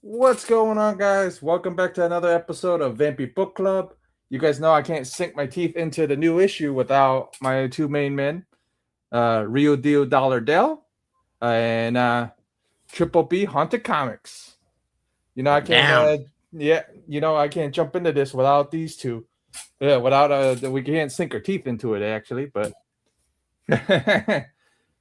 What's going on, guys? Welcome back to another episode of Vampy Book Club. You guys know I can't sink my teeth into the new issue without my two main men, Real Deal Dollar Dell and Triple B Haunted Comics. You know I Getting can't, down. I can't jump into this without these two. Yeah, without we can't sink our teeth into it actually, but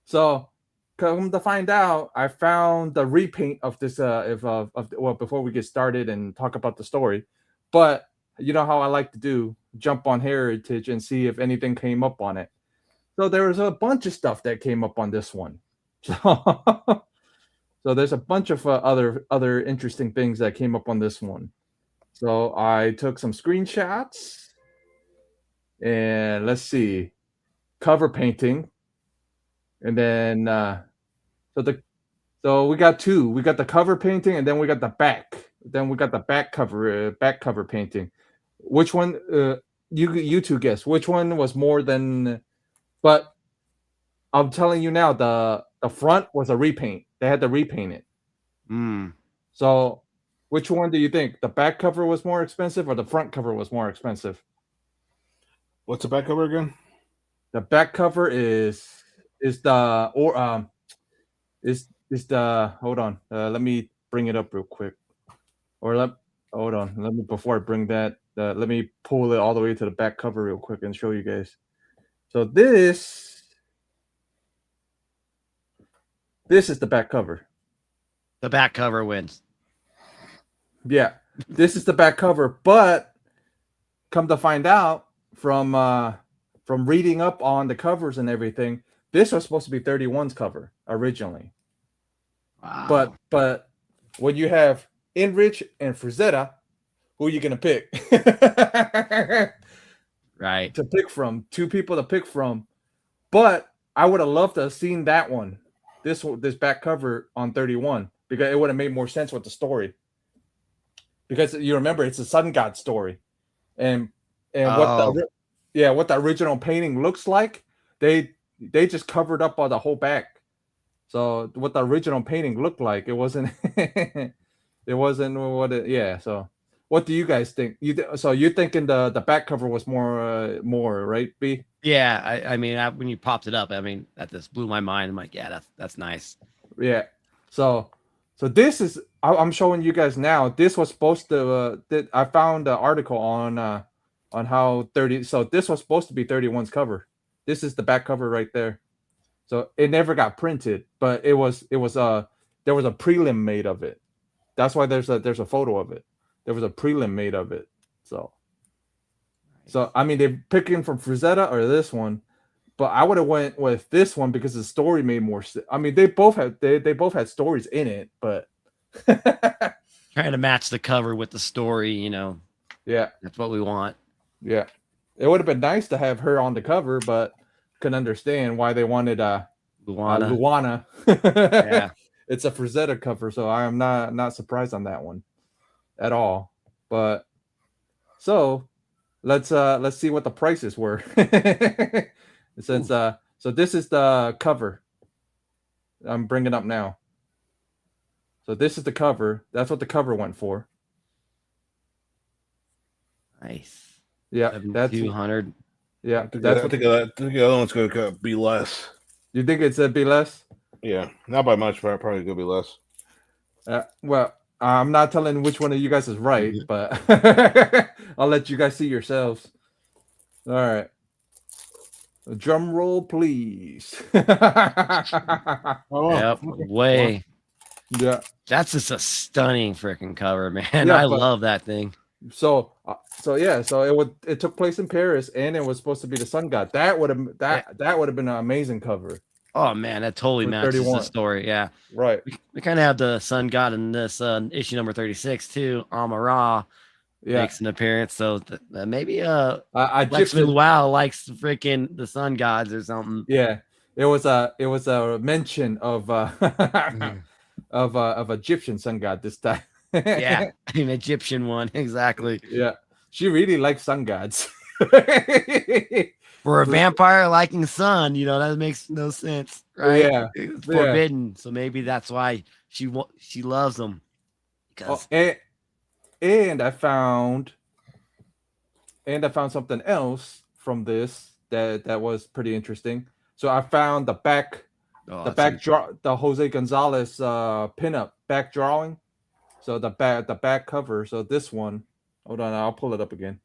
so come to find out, I found the repaint of this. Well, before we get started and talk about the story, but you know how I like to do, jump on Heritage and see if anything came up on it. So there was a bunch of stuff that came up on this one. So, so there's a bunch of other interesting things that came up on this one. So I took some screenshots and let's see, cover painting, and then so the so we got two. We got the cover painting, and then we got the back. Then we got the back cover painting. Which one? You two guess which one was more than? But I'm telling you now, the front was a repaint. They had to repaint it. Mm. So, which one do you think? The back cover was more expensive, or the front cover was more expensive? What's the back cover again? The back cover is the or is the hold on. Let me bring it up real quick. Or hold on. Let me before I bring that. Let me pull it all the way to the back cover real quick and show you guys. So this is the back cover. The back cover wins. Yeah, this is the back cover. But come to find out from reading up on the covers and everything, this was supposed to be 31's cover originally. Wow. But when you have Enrich and Frazetta, who are you gonna pick? Right. To pick from, two people to pick from. But I would have loved to have seen that one, this back cover on 31, because it would have made more sense with the story. Because you remember it's a sun god story, and Oh, what the original painting looks like, they just covered up on the whole back. So what the original painting looked like, it wasn't it wasn't what it, yeah. So what do you guys think? So you're thinking the back cover was more right, B? yeah. When you popped it up, that just blew my mind. I'm like, yeah, that's nice. Yeah. So this is I'm showing you guys now. This was supposed to I found an article on how 30, so this was supposed to be 31's cover. This is the back cover right there. So it never got printed, but there was a prelim made of it. That's why there's a photo of it. There was a prelim made of it. So I mean, they're picking from Frazetta or this one, but I would have went with this one because the story made more sense. I mean, they both had stories in it, but Trying to match the cover with the story, yeah, that's what we want. yeah, it would have been nice to have her on the cover, but couldn't understand why they wanted Luana. Luana. Yeah. It's a Frazetta cover, so I am not surprised on that one at all. But so let's see what the prices were. Since so this is the cover. I'm bringing up now. So this is the cover. That's what the cover went for. Nice. Yeah, that's 7,200. yeah. I That's what think the other one's going to be less. you think. It's a be less. Yeah, not by much, but probably going to be less. Well, I'm not telling which one of you guys is right, but I'll let you guys see yourselves. All right. Drum roll, please. Oh, Yep. okay. Way. Yeah. That's just a stunning freaking cover, man. Yeah, I but- love that thing. So it took place in Paris, and it was supposed to be the sun god. That would have been an amazing cover. Oh man, that totally For matches 31. the story. Yeah. Right. We kind of have the sun god in this issue number 36 too. Amara Yeah. makes an appearance, so maybe Egyptian. Lexman Wow likes freaking the sun gods or something. Yeah. It was a mention of of Egyptian sun god this time. Yeah, an Egyptian one exactly. Yeah. She really likes sun gods. For a vampire liking sun, that makes no sense, right? Yeah. It's forbidden, so maybe that's why she loves them. Because and I found something else from this that was pretty interesting. So I found the the Jose Gonzalez pinup back drawing. So the back cover. So this one, hold on, I'll pull it up again.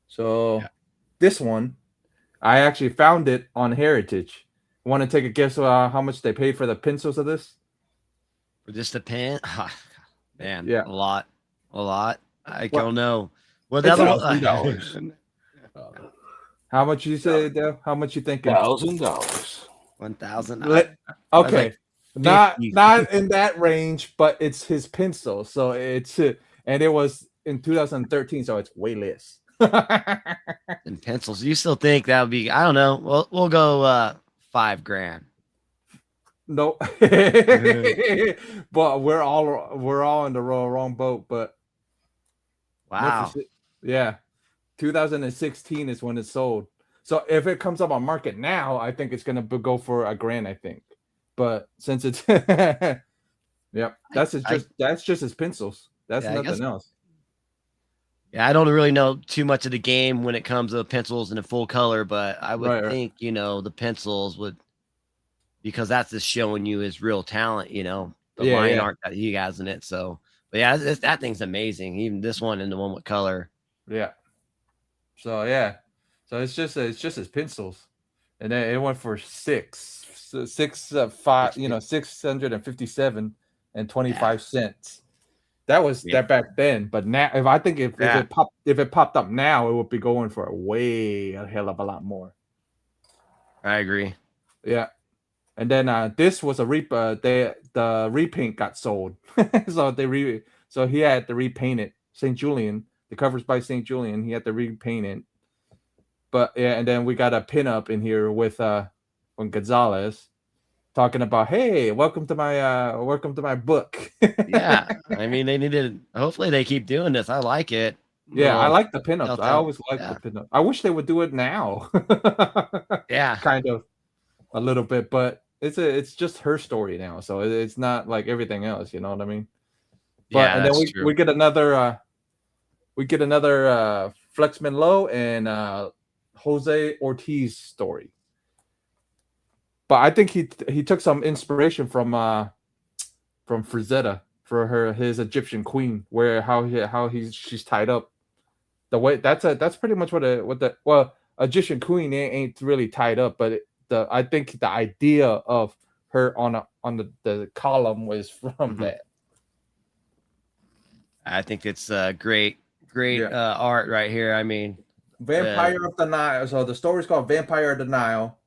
So this one, I actually found it on Heritage. Want to take a guess how much they paid for the pencils of this? for just a pen, man, Yeah. a lot. I What? don't know. Well, It's the other $1,000. How much you say, Dale? How much you thinking? $1,000. 1,000. Okay, like not in that range, but it's his pencil. So it's and it was in 2013, so it's way less. And pencils. You still think that would be? I don't know. We'll go $5,000. No, but we're all in the wrong boat. But Wow. yeah, 2016 is when it sold. So if it comes up on market now, I think it's gonna go for $1,000. I think, but since it's yep, that's just his pencils. That's nothing else. Yeah, I don't really know too much of the game when it comes to pencils in a full color, but I would think the pencils would, because that's just showing you his real talent. The line art that he has in it. So, but yeah, that thing's amazing. Even this one and the one with color. Yeah. So yeah, so it's just his pencils, and then it went for 657 and 25 cents. That was that back then, but now if it popped up now, it would be going for a hell of a lot more. I agree. Yeah, and then this was the repaint got sold, so he had to repaint it. St. Julian, the covers by St. Julian, he had to repaint it. But yeah, and then we got a pinup in here with Gonzalez talking about, hey, welcome to my book. Yeah, I mean they needed. Hopefully they keep doing this. I like it. Yeah, I like the pinups. I always like the pinup. I wish they would do it now. Yeah, kind of a little bit, but it's just her story now, so it's not like everything else. You know what I mean? But yeah, and that's then true. we get another Flexman Low and Jose Ortiz story. But I think he took some inspiration from Frazetta for his Egyptian queen, where she's tied up. The way that's pretty much what Egyptian queen ain't really tied up, but I think the idea of her on the column was from that. I think it's great art right here. I mean, Vampire of the Nile. So the story's called Vampire of the Nile.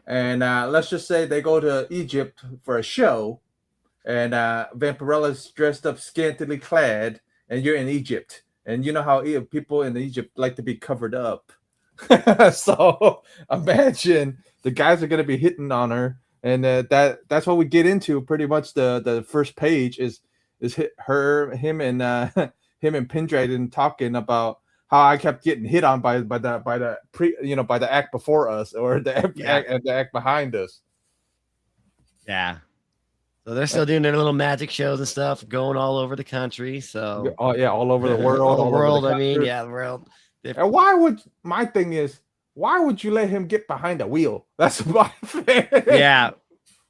And let's just say they go to Egypt for a show, and Vampirella's dressed up scantily clad, and you're in Egypt. And you know how people in Egypt like to be covered up. So imagine the guys are going to be hitting on her. And that's what we get into. Pretty much the first page is him and Pendragon talking about how I kept getting hit on by the act before us or the act behind us. Yeah. So they're still doing their little magic shows and stuff, going all over the country. So all over the world. the world. The world. And my thing is, why would you let him get behind the wheel? That's my thing. Yeah.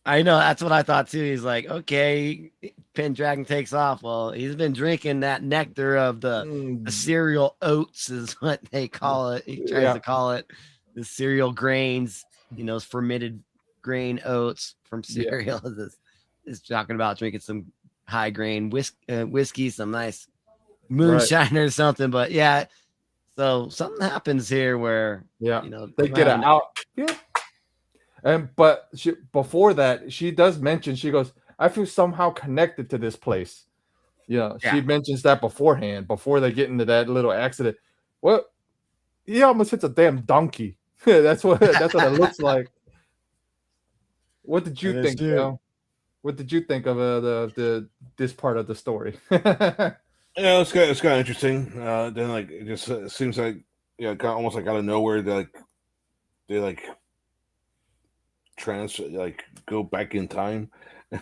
I know, that's what I thought too. He's like, okay, Pendragon takes off. Well, he's been drinking that nectar of the cereal oats, is what they call it. He tries to call it the cereal grains, fermented grain oats from cereal. Is talking about drinking some high grain whiskey, some nice moonshine or something. But yeah, so something happens here where they get it out. Yeah. But before that, she does mention, she goes, I feel somehow connected to this place. She mentions that beforehand, before they get into that little accident. Well, he almost hits a damn donkey. That's what it looks like. What did you think, Dale? What did you think of this part of the story? Yeah, it's kind of interesting. Then it just seems like almost like out of nowhere they like go back in time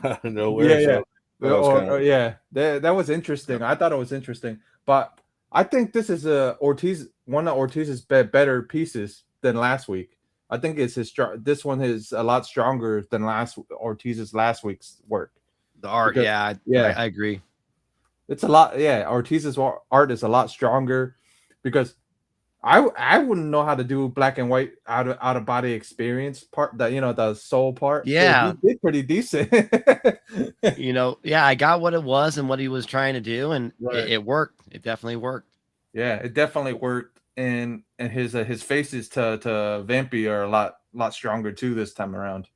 out of nowhere. Yeah, So that was kind of yeah, that was interesting. I thought it was interesting, but I think this is one of Ortiz's better pieces than last week. I think it's this one is a lot stronger than Ortiz's last week's work. The art, Because, yeah, yeah, I agree. it's a lot. Yeah, Ortiz's art is a lot stronger because I wouldn't know how to do black and white out of body experience part, that the soul part. But he Yeah, did pretty decent. yeah, I got what it was and what he was trying to do, and Right. it worked. It definitely worked. Yeah, it definitely worked, and his faces to Vampy are a lot stronger too this time around.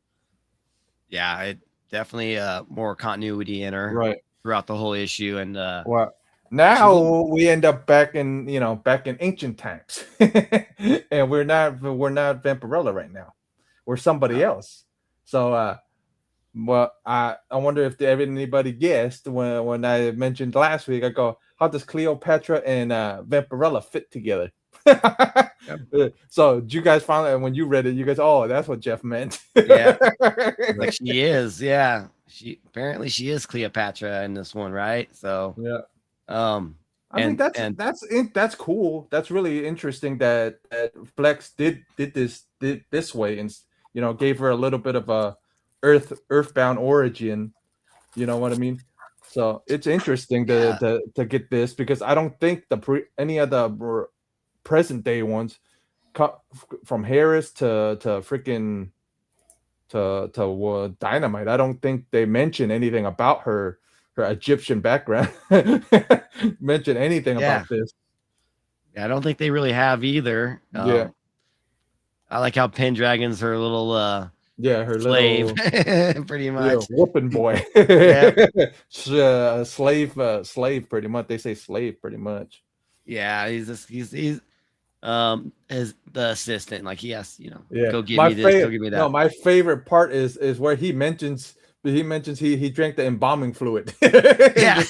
Yeah, it definitely more continuity in her Right. throughout the whole issue, and Well, she's a now we end up back in ancient times, and we're not Vampirella right now. We're somebody else. So well, I wonder if anybody guessed when I mentioned last week. I go, how does Cleopatra and Vampirella fit together? So did you guys finally, when you read it, you guys, oh, that's what Jeff meant. Yeah, like she is. Yeah, she is Cleopatra in this one, right? So Yeah. I and mean that's cool. That's really interesting that Flex did this way, and gave her a little bit of a earthbound origin. You know what I mean? So it's interesting to get this, because I don't think any of the present day ones from Harris to freaking to Dynamite. I don't think they mention anything about her Egyptian background. Mention anything about this. Yeah, I don't think they really have either. Yeah. I like how Pendragon's her little her slave, little pretty much. whooping boy. Yeah. Slave pretty much. They say slave pretty much. Yeah, he's as the assistant, like he has, go give My me this, go give me that. No, my favorite part is where he mentions he drank the embalming fluid. Yeah.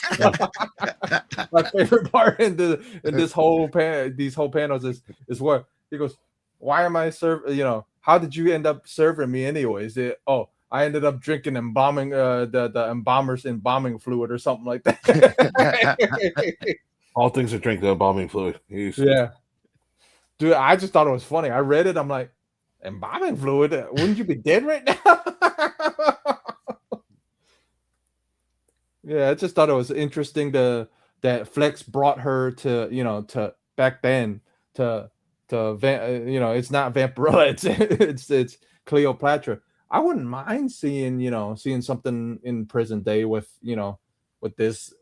My favorite part in this these whole panels is where he goes, why am I how did you end up serving me anyways? I ended up drinking embalming the embalmer's embalming fluid or something like that. all things that drink the embalming fluid. Yeah. Dude, I just thought it was funny. I read it, I'm like, embalming fluid? Wouldn't you be dead right now? Yeah, I just thought it was interesting that Flex brought her to back then to it's not Vampirella, it's Cleopatra. I wouldn't mind seeing something in present day with this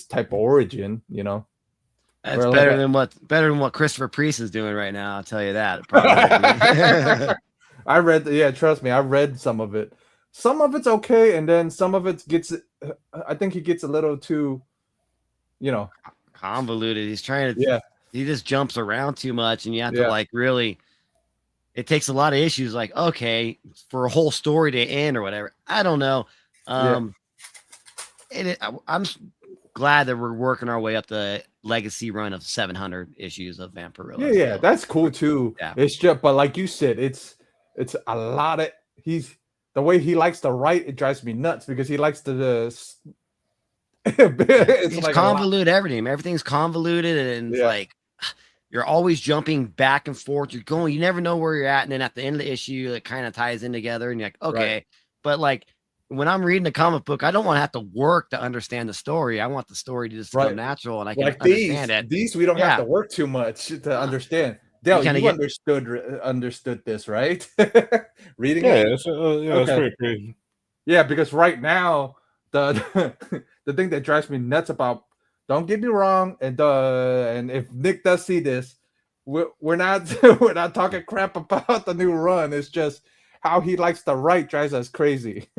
type of origin. That's better than what Christopher Priest is doing right now. I'll tell you that. Probably. I read, trust me, I read some of it. Some of it's okay, and then some of it I think he gets a little too, convoluted. He's trying to, he just jumps around too much, and you have to really. It takes a lot of issues, like, okay, for a whole story to end or whatever. I don't know. I'm glad that we're working our way up the legacy run of 700 issues of Vampirella. Yeah, that's cool too. Yeah. It's just, but like you said, it's a lot of the way he likes to write. It drives me nuts because he likes to it's like convolute everything. Everything's convoluted, and it's like you're always jumping back and forth. You never know where you're at, and then at the end of the issue, it kind of ties in together, and you're like, okay. Right. But like when I'm reading a comic book, I don't want to have to work to understand the story. I want the story to just come natural, and I can understand it. These we don't have to work too much to understand. Dale, you understood this, right? Reading it? That's pretty. Yeah, because right now the thing that drives me nuts about, don't get me wrong, and if Nick does see this, we're not talking crap about the new run. It's just how he likes to write drives us crazy.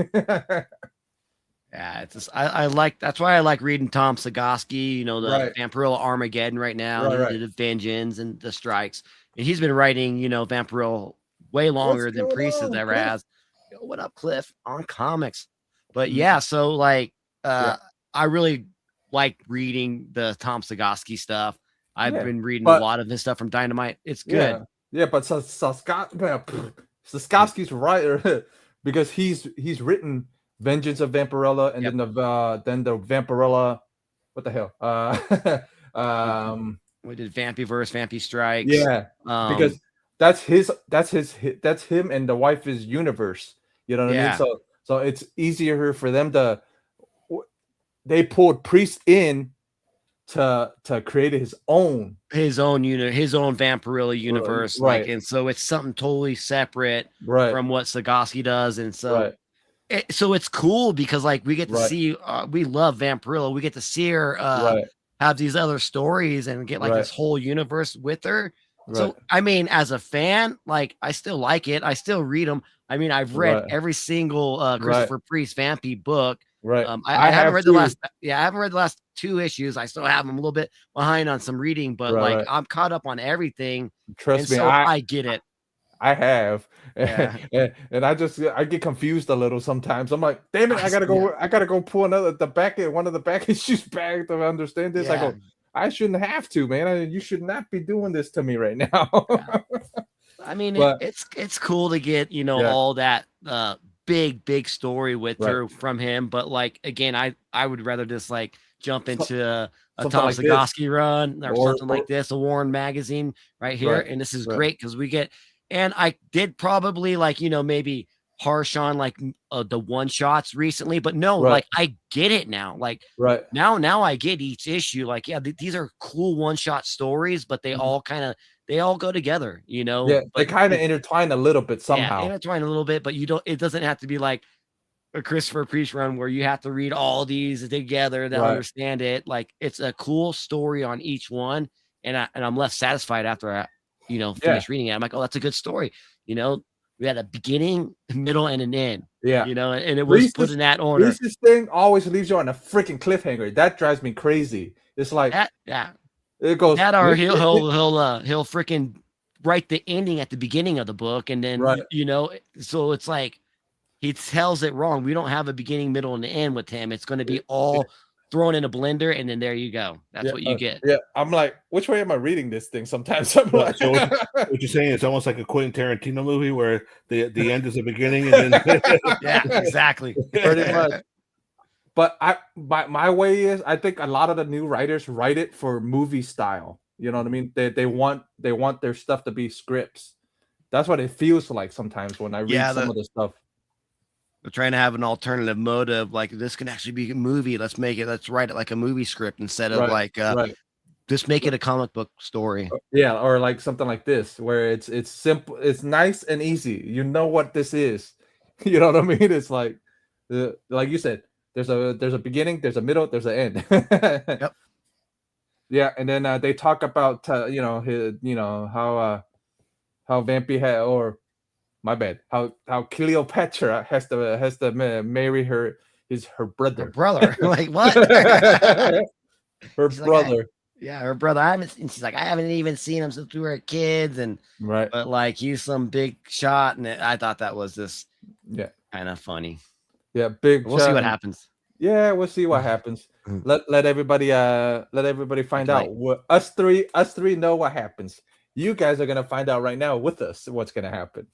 Yeah, it's just, I like, that's why I like reading Tom Sagosky, the Vampirella Armageddon right now, the Vengeance and the Strikes. And he's been writing, Vampirella way longer than Priest has ever has. Yo, what up, Cliff? On comics. But so like I really like reading the Tom Sagosky stuff. I've been reading a lot of his stuff from Dynamite. It's good. Yeah, but Sagosky's writer because he's written Vengeance of Vampirella, and Yep. then the Vampirella, what the hell? We did Vampyverse, Vampy Strikes. Yeah, because that's him and the wife's universe. You know what I mean? Yeah. So it's easier for them to. They pulled Priest in to create his own Vampirella universe, right. like, and so it's something totally separate Right. from what Sagasti does, and so Right. so it's cool because like we get to Right. see we love Vampirella, we get to see her Right. have these other stories and get like Right. this whole universe with her. Right. So I mean, as a fan, like I still like it, I still read them. I mean, I've read Right. every single Christopher Priest Vampy book. Right. I haven't read the too. last I haven't read the last 2 issues. I still have them a little bit behind on some reading, but Right, like right. I'm caught up on everything. Trust And me, so I get it. I have, Yeah. and I get confused a little sometimes. I'm like, damn it, I gotta go pull one of the back issues back to understand this. I go, I shouldn't have to, man. You should not be doing this to me right now. I mean, But- it's cool to get all that big story with Right. her from him, but like again, I would rather just like jump into a something Tom like this. Sagasti run or something like Or- this, a Warren magazine right here, Right, and this is right. great because we get. And I did probably like maybe harsh on like the one shots recently, but no, Right. like I get it now. Like Right. now I get each issue. Like these are cool one shot stories, but they all go together. Yeah, But they kind of intertwine a little bit somehow. Yeah, intertwine a little bit, but it doesn't have to be like a Christopher Priest run where you have to read all these together to Right. understand it. Like it's a cool story on each one, and I'm left satisfied after I finish reading it. I'm like, oh, that's a good story. We had a beginning, middle, and an end. Yeah. And it was put in that order. Reese's thing always leaves you on a freaking cliffhanger. That drives me crazy. It's like it goes that, or he'll freaking write the ending at the beginning of the book, and then Right. so it's like he tells it wrong. We don't have a beginning, middle, and end with him. It's going to be all thrown in a blender, and then there you go. That's what you get. Yeah, I'm like, which way am I reading this thing? Sometimes I'm like, So what you're saying is almost like a Quentin Tarantino movie where the end is the beginning, and then yeah, exactly, pretty much. But my way is, I think a lot of the new writers write it for movie style. You know what I mean? They want their stuff to be scripts. That's what it feels like sometimes when I read some of the stuff. They're trying to have an alternative motive, like this can actually be a movie. Let's write it like a movie script instead of just make it a comic book story. Yeah, or like something like this, where it's simple, it's nice and easy. You know what this is. You know what I mean? It's like you said, there's a beginning, there's a middle, there's an end. Yep. Yeah, and then they talk about how Vampy had, or my bad, how Cleopatra has to marry her brother. Her brother, like what? Her She's brother. Her brother. She's like, I haven't even seen him since we were kids, and right. But like he's some big shot, and I thought that was just kind of funny. Yeah, big. We'll see what happens. Yeah, we'll see what happens. Let everybody find out. Us three know what happens. You guys are gonna find out right now with us what's gonna happen.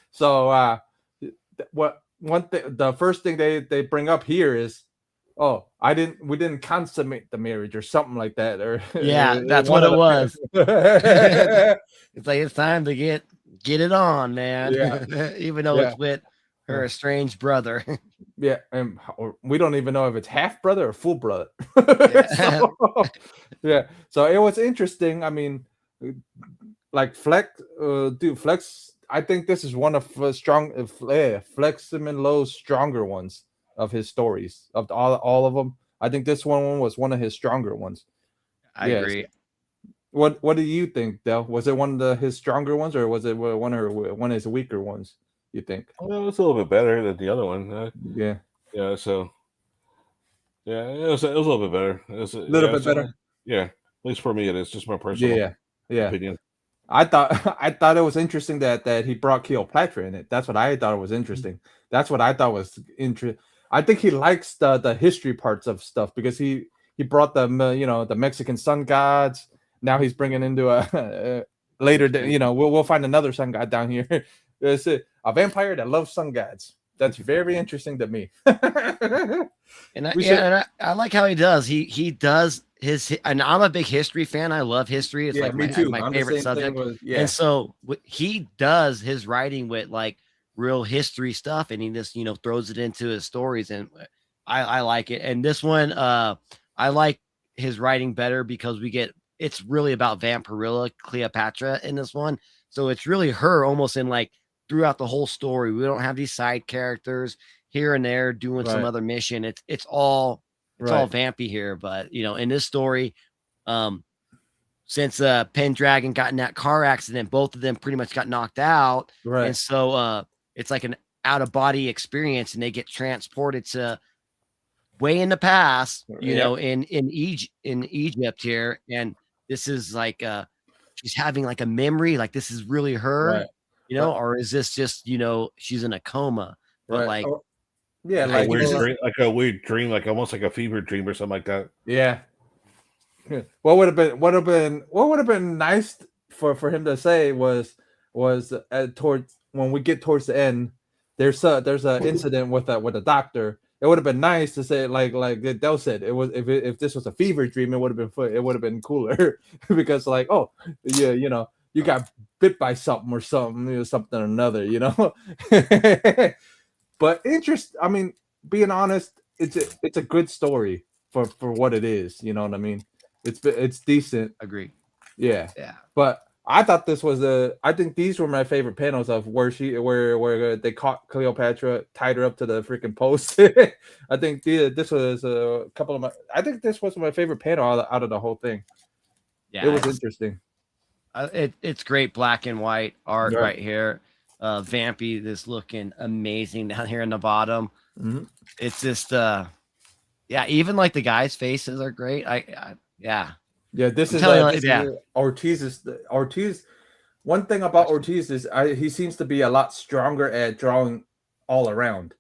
So the first thing they bring up here is, we didn't consummate the marriage or something like that, or that's what it was. It's like it's time to get it on, man. Yeah. Even though it's with her estranged brother. Yeah, and we don't even know if it's half brother or full brother. So it was interesting. I mean, like Flex. I think this is one of Flex and Lowe's stronger ones of his stories, of all of them. I think this one was one of his stronger ones. I agree. What do you think, Del? Was it one of his stronger ones, or was it one of his weaker ones? You think? Well, it's a little bit better than the other one. Yeah. So it was a little bit better. It was a little bit better. Yeah, at least for me, it is just my personal opinion. I thought it was interesting that he brought Cleopatra in it. That's what I thought was interesting. That's what I thought was interesting. I think he likes the history parts of stuff because he brought the Mexican sun gods. Now he's bringing into a later. We'll find another sun god down here. It's a vampire that loves sun gods. That's very interesting to me. And I like how he does. He does his, and I'm a big history fan. I love history. It's Yeah, like me my too. my I'm the favorite same thing subject. with And so he does his writing with like real history stuff, and he just throws it into his stories, and I like it. And this one, I like his writing better because it's really about Vampirella, Cleopatra in this one. So it's really her almost in like throughout the whole story. We don't have these side characters here and there doing some Right. other mission. It's all right. vampy here, but in this story, since Pendragon got in that car accident, both of them pretty much got knocked out, Right. and so it's like an out of body experience, and they get transported to way in the past, in Egypt here, and this is like she's having like a memory, like this is really her, Right. Right. or is this just she's in a coma, but Right. like. Oh, yeah, Like I a think weird this is, dream, like a weird dream, like almost like a fever dream or something like that. yeah. What would have been nice for him to say was towards when we get towards the end, there's a incident with a doctor. It would have been nice to say like Del said, it was if this was a fever dream, it would have been cooler because like, oh yeah, you got bit by something or something, something or another, But I mean, being honest, it's a good story for what it is. You know what I mean? It's decent. agree. Yeah. Yeah. But I thought this was I think these were my favorite panels of where they caught Cleopatra, tied her up to the freaking post. I think this was a couple of I think this was my favorite panel out of the whole thing. Yeah. It was interesting. It's great black and white art Right. right here. Vampy is looking amazing down here in the bottom. Mhm. It's just even like the guys' faces are great. Yeah. Yeah, this I'm is telling you, this yeah. is Ortiz. One thing about Ortiz is he seems to be a lot stronger at drawing all around,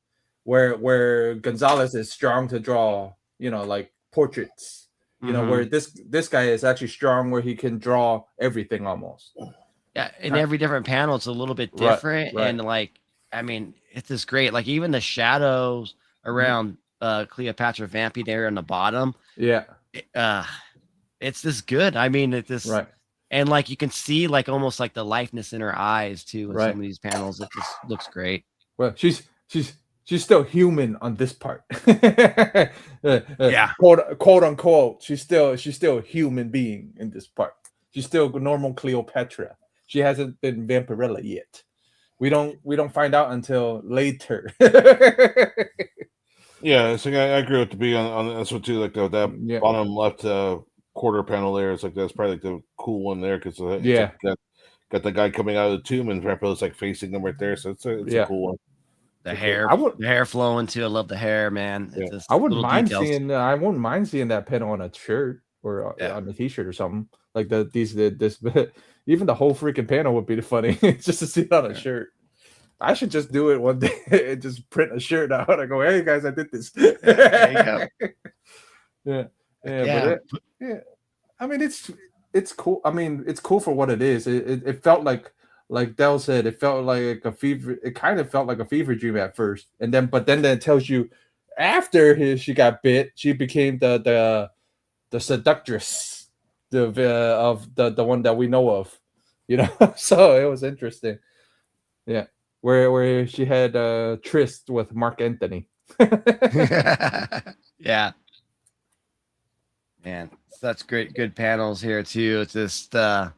where Gonzalez is strong to draw, like portraits. Where this guy is actually strong where he can draw everything almost. Yeah, in every different panel, it's a little bit different, right. and like, I mean, it's just great. Like even the shadows around Cleopatra Vampy there on the bottom. Yeah. It's just good. I mean, it just Right. and like you can see like almost like the likeness in her eyes too in Right. some of these panels. It just looks great. Well, she's still human on this part. Yeah. Quote unquote. She's still a human being in this part. She's still normal Cleopatra. She hasn't been Vampirella yet. We don't find out until later. Yeah, so I agree with the B on this one too. Like that bottom left quarter panel there is like that's probably like the cool one there because got the guy coming out of the tomb and Vampir's like facing them right there. So it's a cool one. The hair flowing too. I love the hair, man. Yeah. Just I wouldn't mind details. I wouldn't mind seeing that panel on a shirt or on a t-shirt or something like this. Even the whole freaking panel would be funny just to see it on a shirt. I should just do it one day and just print a shirt out and go, "Hey guys, I did this." There you go. Yeah. I mean, it's cool. I mean, it's cool for what it is. It felt like Del said, it felt like a fever. It kind of felt like a fever dream at first, but then it tells you after she got bit, she became the seductress, of the one that we know of, So it was interesting. Yeah, where she had tryst with Mark Anthony. Yeah, man, such good panels here too. It's just but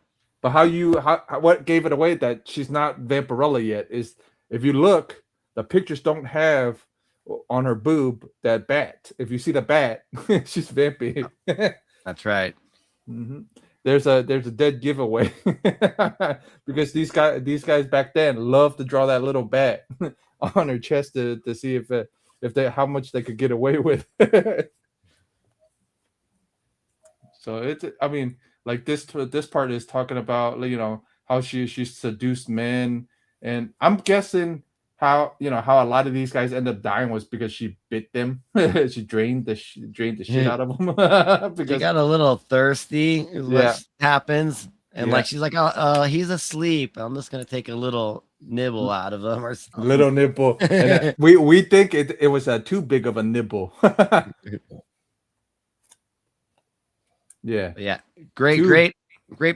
what gave it away that she's not Vampirella yet is if you look, the pictures don't have on her boob that bat. If you see the bat, she's Vampy. That's right. Mm-hmm. There's a dead giveaway because these guys back then loved to draw that little bat on her chest to see if how much they could get away with. So I mean, like this part is talking about how she seduced men, and I'm guessing how a lot of these guys end up dying was because she bit them. She drained the shit out of them. Because she got a little thirsty. What happens, And like she's like, oh, he's asleep. I'm just gonna take a little nibble out of him or something. Little nibble. And we think it was too big of a nibble. Yeah. Great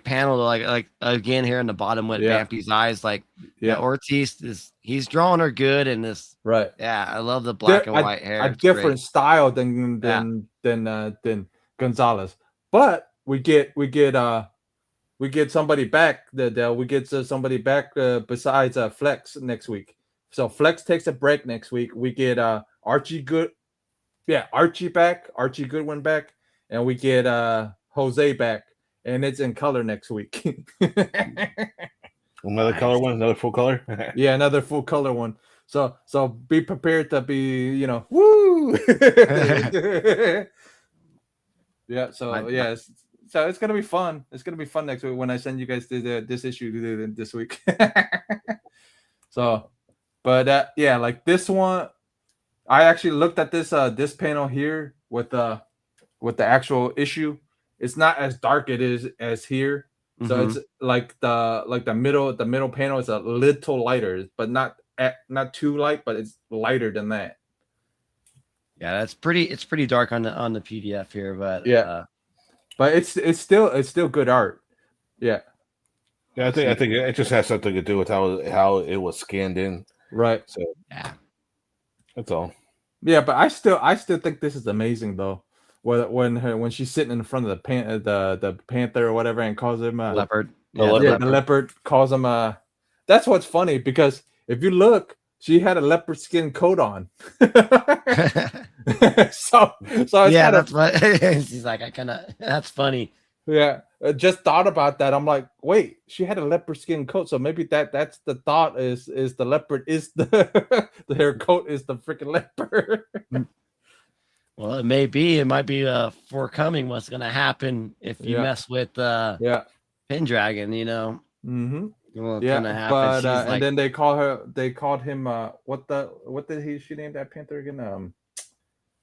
panel. Like again here in the bottom with Vampy's eyes. Like Ortiz he's drawing her good in this. Right. Yeah, I love the black and white hair. A different style than Gonzalez. But we get somebody back. We get somebody back besides Flex next week. So Flex takes a break next week. We get Archie back, Archie Goodwin back, and we get Jose back, and it's in color next week. Another color one, another full color. Yeah, another full color one. So be prepared to be, woo. Yeah. So so it's gonna be fun. It's gonna be fun next week when I send you guys this issue this week. So, but like this one, I actually looked at this panel here with the actual issue. It's not as dark it is as here. So it's like the middle panel is a little lighter, but not too light, but it's lighter than that. Yeah, it's pretty dark on the PDF here, but but it's still good art. Yeah. Yeah, I think it just has something to do with how it was scanned in. Right. So that's all. Yeah, but I still think this is amazing though. When she's sitting in front of the panther or whatever and calls him a leopard. The leopard calls him a. That's what's funny because if you look, she had a leopard skin coat on. so yeah, that's what she's like. That's funny. Yeah, I just thought about that. I'm like, wait, she had a leopard skin coat, so maybe that's the thought is the leopard is her coat is the freaking leopard. Well, it might be forecoming what's gonna happen if you mess with Pendragon, Mm-hmm. What's gonna happen. But and then they called him what did she name that panther again?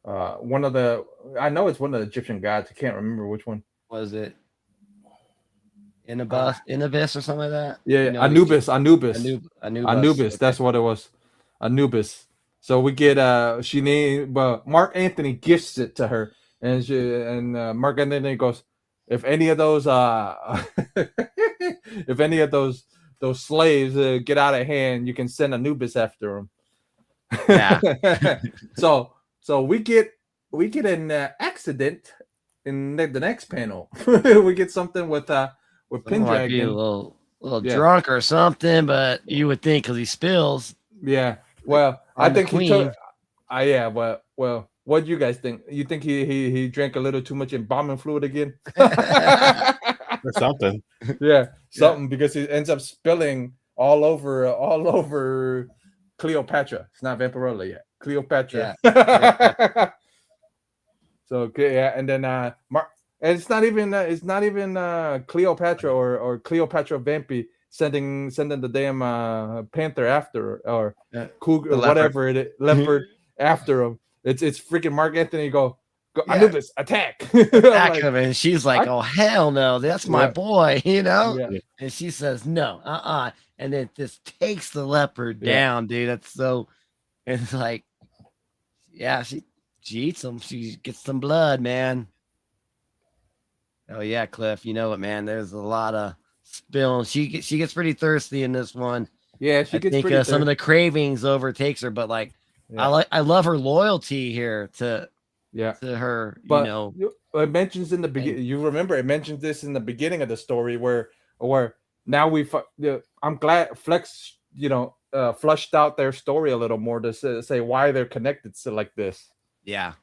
One of the, I know it's one of the Egyptian gods. I can't remember which one. Was it Anubis or something like that? Yeah, Anubis. That's what it was. Anubis. So we get she named, but Mark Anthony gifts it to her, and Mark Anthony goes, if any of those those slaves get out of hand, you can send Anubis after them. Yeah. So we get an accident in the next panel. We get something with Pendragon. Be a little drunk or something, but you would think because he spills. Yeah. Well, I think he took. Well, what do you guys think? You think he drank a little too much embalming fluid again? Or something. Yeah, something, because he ends up spilling all over Cleopatra. It's not Vampirella yet. Cleopatra. Yeah. So and then and it's not even Cleopatra or Cleopatra Vampy sending the damn panther after, or cougar, whatever leopard after him. It's freaking Mark Anthony go Anubis, attack. Attack him, and she's like, oh hell no, that's my boy, Yeah. And she says no, and it just takes the leopard down, dude. That's so. It's like, she eats him. She gets some blood, man. Oh yeah, Cliff, you know it, man. There's a lot of spilling. She gets pretty thirsty in this one. Yeah, I think some of the cravings overtakes her, but like, I love her loyalty here to her. But it mentions in the beginning. You remember it mentions this in the beginning of the story where now I'm glad Flex flushed out their story a little more to say why they're connected to like this. Yeah.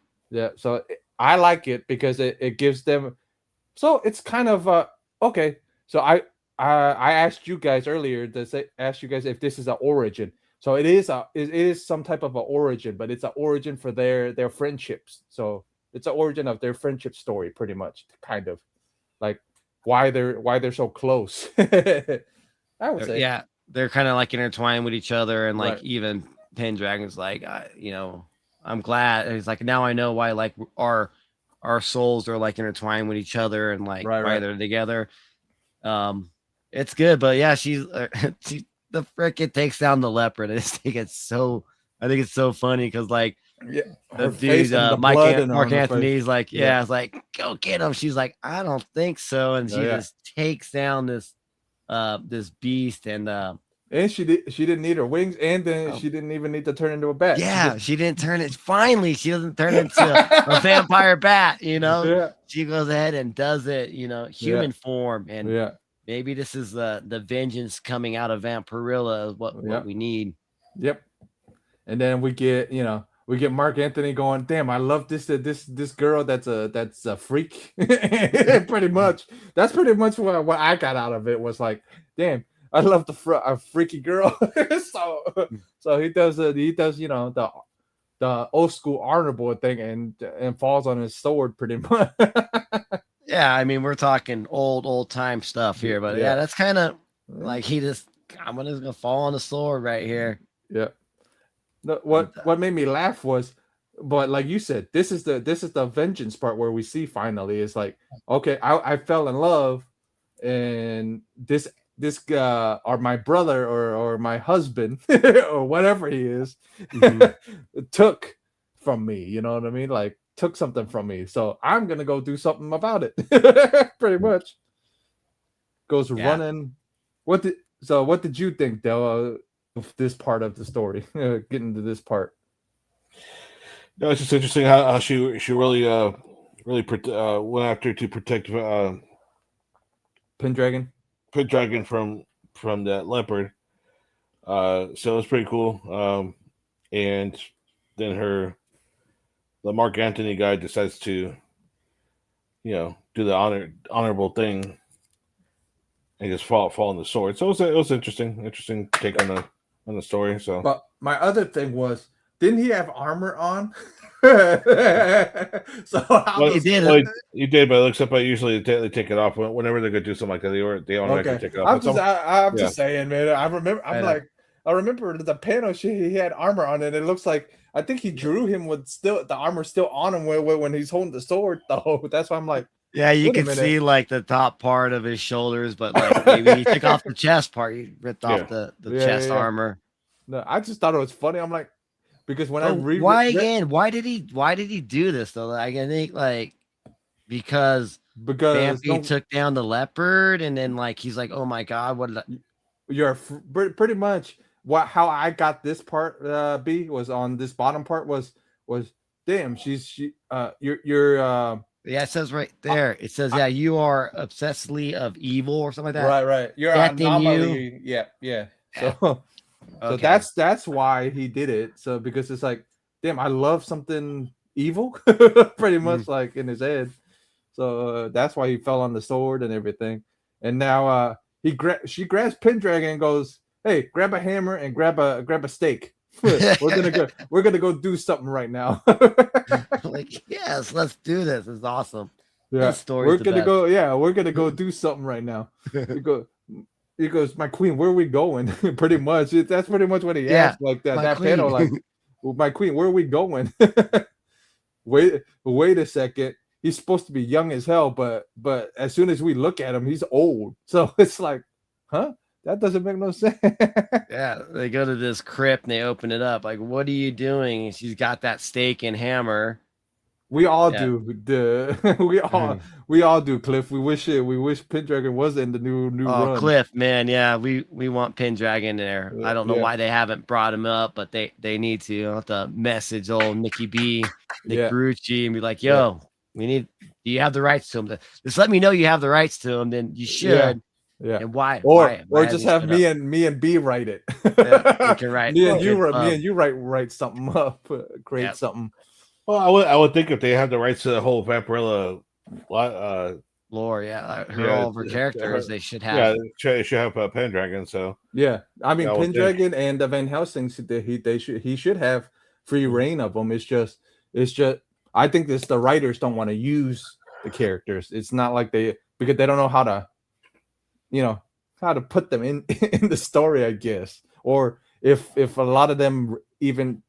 So I like it because it gives them. So it's kind of okay. So I asked you guys earlier ask you guys if this is an origin. So it is some type of an origin, but it's an origin for their friendships. So it's an origin of their friendship story, pretty much, kind of like why they're so close. I would say, yeah, they're kind of like intertwined with each other, and like even Pendragon's like, I'm glad. And he's like, now I know why like our souls are like intertwined with each other, and like why they're together. It's good, but yeah, she the frickin' takes down the leopard. I just think it's so funny because like the dude Mark Anthony's like, it's like, go get him. She's like, I don't think so, and she just takes down this beast, and she didn't need her wings, and then she didn't even need to turn into a bat. Yeah, she didn't turn it. Finally, she doesn't turn into a vampire bat. She goes ahead and does it. Human form, and maybe this is the vengeance coming out of Vampirella is what we need. Yep. And then we get Mark Anthony going, damn, I love this girl that's a freak. Pretty much. That's pretty much what I got out of it was like, damn, I love a freaky girl. so he does the old school honorable thing and falls on his sword pretty much. Yeah, I mean, we're talking old time stuff here, but that's kind of like I'm just gonna fall on the sword right here. Yeah. No, what made me laugh was, but like you said, this is the vengeance part where we see finally is like, okay, I fell in love, and this or my brother or my husband or whatever he is took from me. You know what I mean? Like took something from me, so I'm gonna go do something about it. Pretty much goes running. What did you think, Del? This part of the story, getting to this part. No, it's just interesting how she really went after to protect Pendragon from that leopard. So it was pretty cool. And then the Mark Anthony guy decides to, do the honorable thing and just fall on the sword. So it was interesting take on the story. So, but my other thing was, didn't he have armor on? He did. He did, but it looks like usually they take it off whenever they're gonna do something like that. They automatically take it off. I'm just saying, man. I remember the panel. He had armor on it. It looks like I think he drew him with the armor still on him when he's holding the sword. Though that's why I'm like. Yeah, you can see like the top part of his shoulders, but like maybe he took off the chest part. He ripped off the chest armor. No, I just thought it was funny. I'm like, because when why did he do this though? Like, I think like because Vampy took down the leopard, and then like he's like, oh my god, you're pretty much how I got this part. B was on this bottom part was damn, you're yeah, it says right there. It says, you are obsessively of evil or something like that. Right. You're an anomaly. Yeah. So that's why he did it. So because it's like, damn, I love something evil, pretty much like in his head. So that's why he fell on the sword and everything. And now she grabs Pendragon and goes, hey, grab a hammer and grab a steak. We're gonna go do something right now. Like, yes, let's do this. It's awesome. Yeah, we're gonna go do something right now. He goes, my queen, where are we going? Pretty much. That's pretty much what he asked. Like that panel, like, my queen, where are we going? Wait a second. He's supposed to be young as hell, but as soon as we look at him, he's old. So it's like, huh? That doesn't make no sense. Yeah, they go to this crypt and they open it up. Like, what are you doing? She's got that stake and hammer. We all do. We all do, Cliff. We wish Pendragon was in the new run. Cliff, man, yeah, we want Pendragon there. I don't know why they haven't brought him up, but they need to. I'll have to message old Nick Grucci and be like, yo, do you have the rights to him? Just let me know you have the rights to him, then you should. Yeah. And why? Or just have me and B write it. You can write. me and you write something up, create something. Well, I would think if they have the rights to the whole Vampirella lore, all of her characters, they should have. Yeah, they should have Pendragon. So yeah, I mean Pendragon and the Van Helsing, he should have free reign of them. It's just I think the writers don't want to use the characters. It's not like because they don't know how to put them in the story, I guess. Or if a lot of them even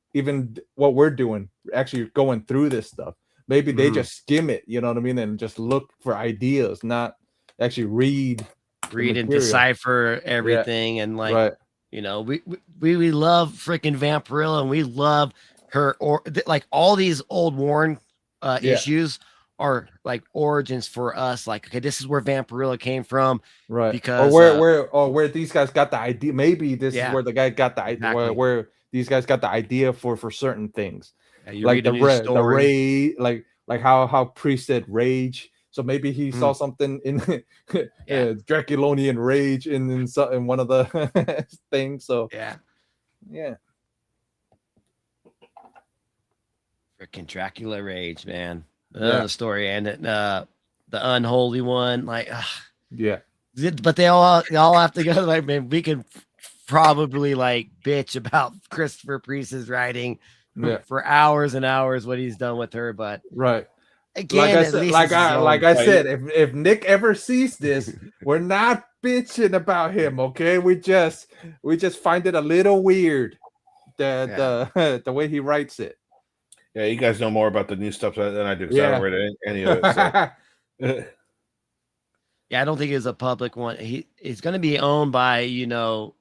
what we're doing, actually going through this stuff, maybe they just skim it, you know what I mean, and just look for ideas, not actually read read and decipher everything, and like you know, we love freaking Vampirella, and we love her, or like all these old Warren issues are like origins for us. Like, okay, this is where Vampirella came from, right? Because where these guys got the idea. Maybe this is where the guy got the idea. Where these guys got the idea for certain things. You like read the rage, like how Priest said rage. So maybe he saw something in Draculonian rage in one of the things. So yeah. Freaking Dracula rage, man. The story and the unholy one, like but they all have to go. Like, man, we could probably like bitch about Christopher Priest's writing for hours and hours what he's done with her, but again, like I said, if Nick ever sees this, we're not bitching about him, okay? We just find it a little weird the way he writes it. Yeah, you guys know more about the new stuff than I do, because I don't read any of it. So. Yeah, I don't think it's a public one. He's going to be owned by, you know,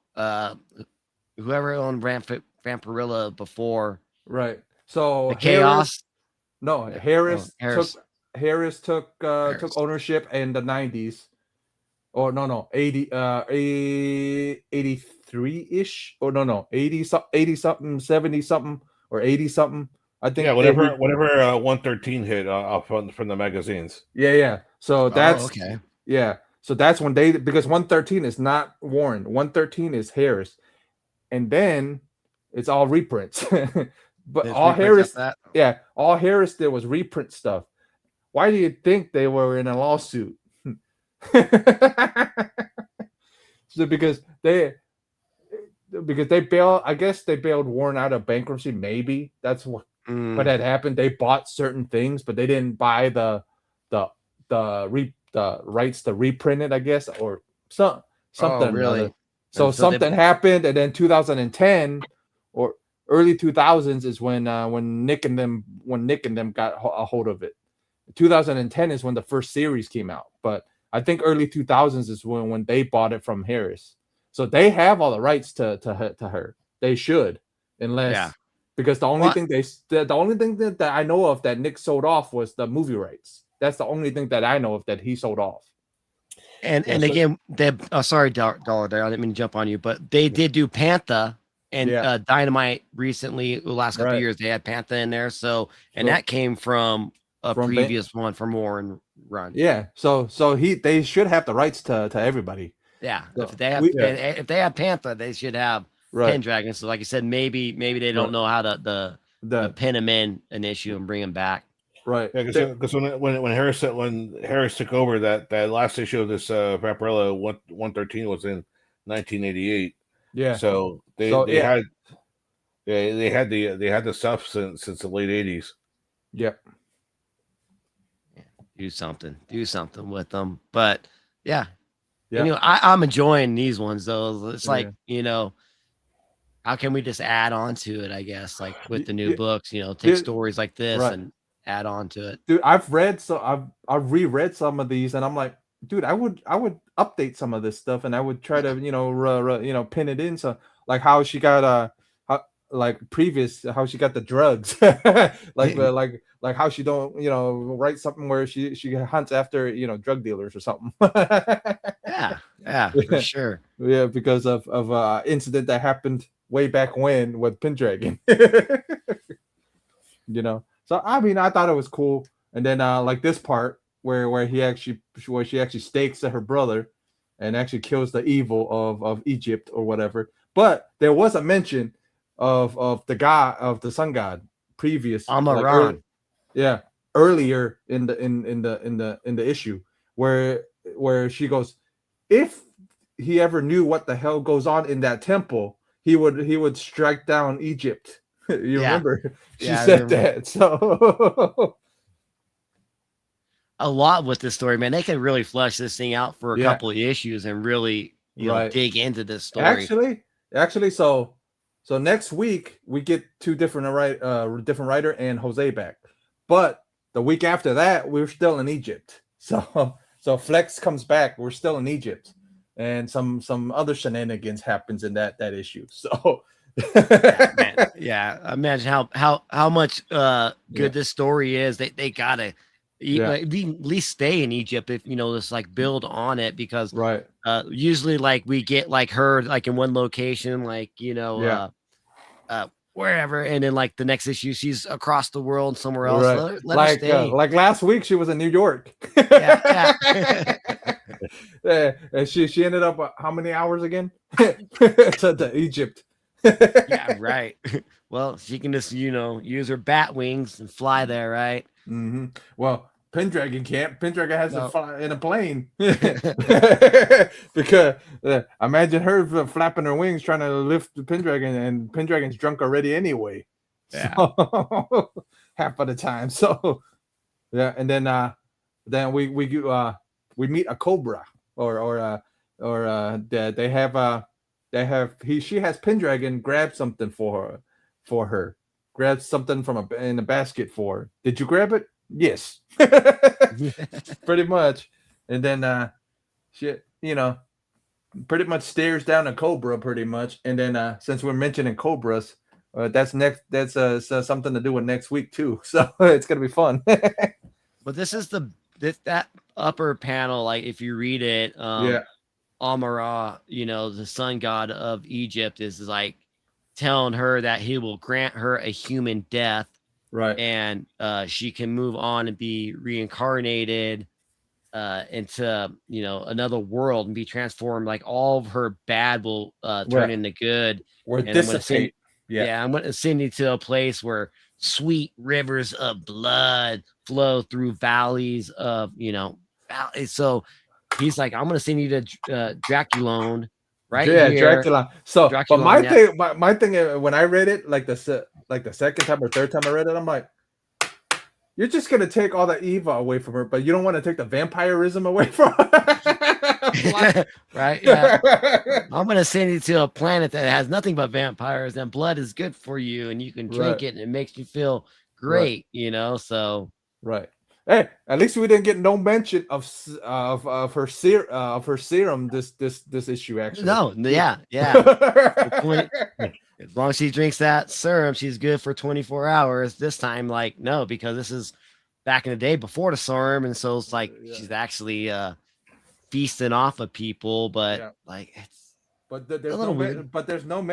whoever owned Vampirella before. Right. So Chaos. Harris took ownership in the 90s. Or no, 83-ish. Or no, 80 something, 70 something, or 80 something. I think whatever 113 hit from the magazines. Yeah. So that's okay. Yeah. So that's when because 113 is not Warren. 113 is Harris. And then it's all reprints. But all Harris did was reprint stuff. Why do you think they were in a lawsuit? So because they bailed, I guess they bailed Warren out of bankruptcy. Maybe that's what had happened. They bought certain things, but they didn't buy the rights to reprint it, I guess, or something. Oh, really? So something happened, and then 2010 or early 2000s is when Nick and them got a hold of it. 2010 is when the first series came out, but I think early 2000s is when they bought it from Harris. So they have all the rights to her. They should, unless because the only thing that I know of that Nick sold off was the movie rights. That's the only thing that I know of that he sold off. And again, they sorry, Dollar, I didn't mean to jump on you, but they did do Panther and Dynamite recently. The last couple of years, they had Panther in there. So that came from a previous one from Warren Run. Yeah. So they should have the rights to everybody. Yeah. So if they have Panther, they should have Pendragon. So like I said, maybe they don't know how to pin him in an issue and bring him back. Right. Yeah, because when Harris took over, that last issue of this Vampirella 113 was in 1988. Yeah. So they had the stuff since the late 80s. Yep. Do something with them. But you know, I'm enjoying these ones though. It's like, you know, how can we just add on to it? I guess like with the new books, you know, take stories like this and add on to it. Dude, I've reread some of these, and I'm like, dude, I would update some of this stuff, and I would try to pin it in. So like how she got how she got the drugs, like how she don't write something where she hunts after drug dealers or something. yeah, for sure. Yeah, because of incident that happened way back when with Pendragon. So I mean, I thought it was cool. And then like this part where she actually stakes her brother and actually kills the evil of Egypt or whatever. But there was a mention of the sun god previous Amaran. Earlier in the issue where she goes, if he ever knew what the hell goes on in that temple, he would strike down Egypt. You remember she said that. So a lot with this story, man. They can really flesh this thing out for a couple of issues and really dig into this story. Actually, so next week we get two different writer and Jose back, but the week after that we're still in Egypt. So Flex comes back, we're still in Egypt. and some other shenanigans happens in that issue. So yeah, imagine how much good this story is. They gotta like, at least stay in Egypt if just like build on it, because usually like we get like her like in one location, like wherever, and then like the next issue she's across the world somewhere else. Let her stay. Like last week she was in New York. Yeah. And she ended up how many hours again to Egypt. Yeah, right. Well, she can just use her bat wings and fly there, right? Mm-hmm. Well, Pendragon can't. Pendragon has to fly in a plane because imagine her flapping her wings trying to lift the Pendragon, and Pendragon's drunk already anyway. Yeah, so, half of the time. So yeah, and then we meet a cobra, she has Pendragon grab something for her. Grab something from in a basket for her. Did you grab it? Yes. Pretty much. And then she pretty much stares down a cobra pretty much. And then since we're mentioning cobras, that's something to do with next week too. So it's gonna be fun. But this is that upper panel, like if you read it, Amara, the sun god of Egypt, is like telling her that he will grant her a human death, right? And she can move on and be reincarnated into another world and be transformed. Like all of her bad will turn into good. Or dissipate. I'm going to send you to a place where sweet rivers of blood flow through valleys of so he's like, I'm going to send you to Draculone, right? Yeah, here. Draculone. So, but my thing when I read it, like the second time or third time I read it, I'm like, you're just gonna take all the evil away from her, but you don't want to take the vampirism away from her. Right? Yeah. I'm gonna send you to a planet that has nothing but vampires, and blood is good for you, and you can drink it, and it makes you feel great. So right. Hey, at least we didn't get no mention of her serum this issue actually. No, yeah. As long as she drinks that serum, she's good for 24 hours. This time, like, no, because this is back in the day before the serum, and so it's like she's actually feasting off of people, but like it's. But there's no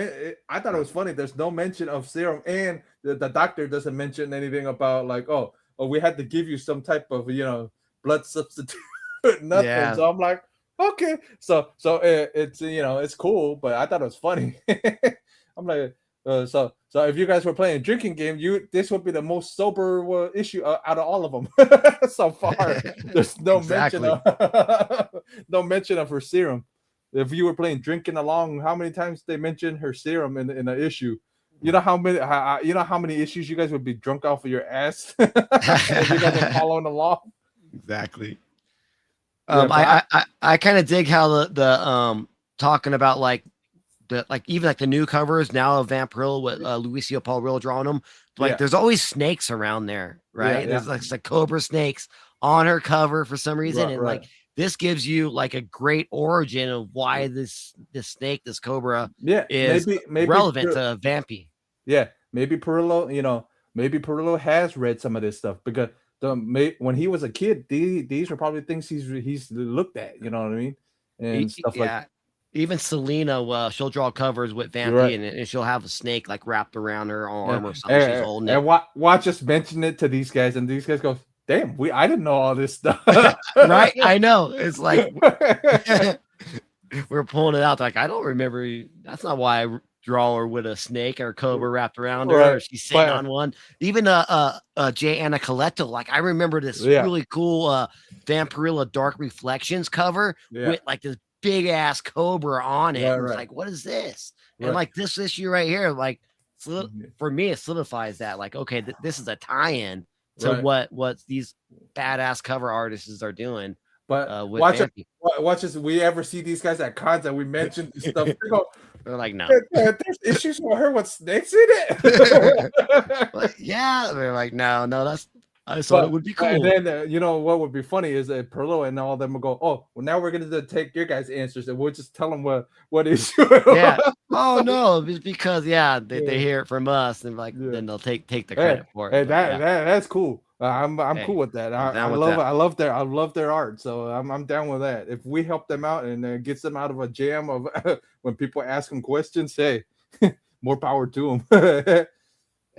I thought it was funny. There's no mention of serum, and the doctor doesn't mention anything about like, oh, we had to give you some type of blood substitute. Nothing. Yeah. So I'm like, okay, so it's it's cool, but I thought it was funny. I'm like, so if you guys were playing a drinking game, this would be the most sober issue out of all of them so far. There's no mention of her serum. If you were playing drinking along, how many times they mentioned her serum in an issue? You know how many issues you guys would be drunk off of your ass if you guys were following along. Exactly. I kind of dig how the talking about like even like the new covers now of Vampirella with Luisio Paulrillo drawing them. Like there's always snakes around there, right? There's like cobra snakes on her cover for some reason, and like this gives you like a great origin of why this snake, this cobra, is maybe relevant to Vampy. Yeah, maybe Parillo has read some of this stuff, because when he was a kid, these are probably things he's looked at. You know what I mean? And stuff like that. Even Selena, she'll draw covers with Vampy, and she'll have a snake like wrapped around her arm or something. She's holding it. And watch us mention it to these guys, and these guys go, "Damn, I didn't know all this stuff." Right? I know. It's like we're pulling it out. Like, I don't remember. That's not why I draw her with a snake or cobra wrapped around her. Or she's sitting on one. Even J. Anna Coletto. Like, I remember this really cool Vampirella Dark Reflections cover with like this big ass cobra on it. It's like, what is this? And like this issue right here, like for me, it solidifies that. Like, okay, this is a tie-in to what these badass cover artists are doing. But watch us. We ever see these guys at cons and we mentioned this stuff? They're like, no. There's issues with her with snakes in it. Yeah, they're like, no, I thought it would be cool. And then you know what would be funny is that Perlo and all them will go, oh, well, now we're gonna take your guys' answers and we'll just tell them what is. Yeah. Oh no, it's because they hear it from us and then they'll take the credit for it. Hey, that's cool. I'm cool with that. I love their art. So I'm down with that. If we help them out and gets them out of a jam of when people ask them questions, hey, more power to them.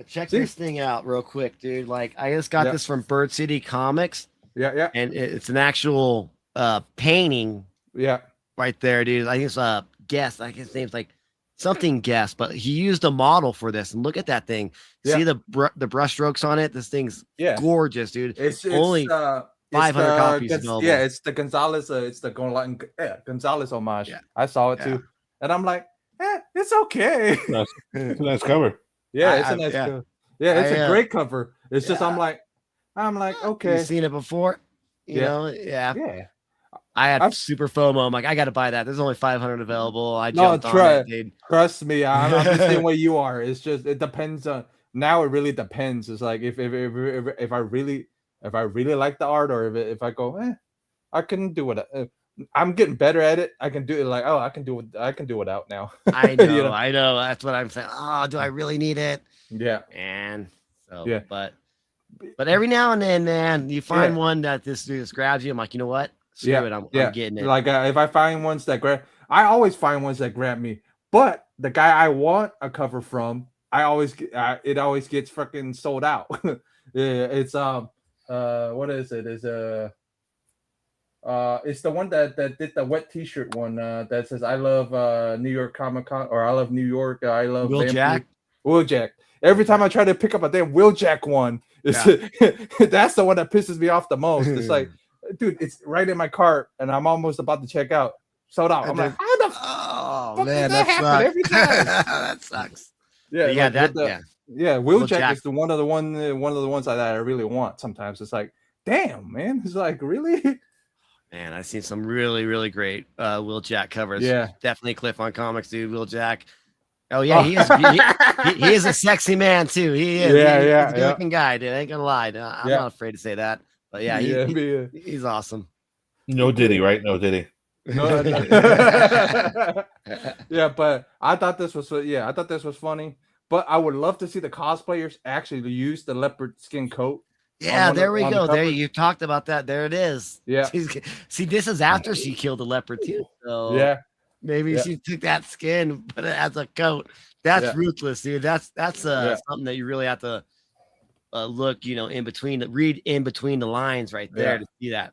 Check this thing out real quick, dude. Like I just got this from Bird City Comics. Yeah. And it's an actual painting. Yeah. Right there, dude. I think it's Guest. I think his name's like something Guest, but he used a model for this. And look at that thing. See the brush strokes on it? This thing's gorgeous, dude. It's only 500 copies available. Yeah, it's the Gonzalez. It's the Gonzalez homage. Yeah. I saw it too, and I'm like, it's okay. It's a nice cover. Yeah, it's a nice cover. Yeah, it's a great cover. It's just I'm like, okay. You've seen it before, you know? Yeah. I had super FOMO. I'm like, I got to buy that. There's only 500 available. I jumped on it, dude. Trust me, I'm the same way you are. It's just it depends on. Now it really depends. It's like if I really like the art, or if I go, I can do it. I'm getting better at it. I can do it. Like, I can do it out now. I know, you know? I know. That's what I'm saying. Oh, do I really need it? Yeah. And so, but every now and then, man, you find one that this grabs you. I'm like, you know what? Screw it. I'm getting it. Like if I find ones that grab, I always find ones that grab me. But the guy I want a cover from, it always gets freaking sold out. It's what is it? It's the one that did the wet T-shirt one that says "I love New York Comic Con" or "I love New York." I love Wheeljack. Every time I try to pick up a damn Wheeljack one, that's the one that pisses me off the most. It's like, dude, it's right in my cart, and I'm almost about to check out. Sold out. I'm like, how the fuck man, that happen every time? That sucks. Yeah, Wheeljack is one of the ones that I really want. Sometimes it's like, damn, man, it's like, really. Man, I've seen some really, really great Wheeljack covers. Yeah, definitely Cliff on Comics, dude. Wheeljack. Oh yeah, he is a sexy man too. He is. He's a good-looking guy, dude. I ain't gonna lie. I'm not afraid to say that. But he's awesome. No Diddy, right? No Diddy. No. Yeah, but I thought this was funny. But I would love to see the cosplayers actually use the leopard skin coat. Yeah, there we go. There you talked about that. There it is. Yeah. See, this is after she killed the leopard too. So maybe she took that skin and put it as a coat. That's ruthless, dude. That's something that you really have to look, read in between the lines right there to see that.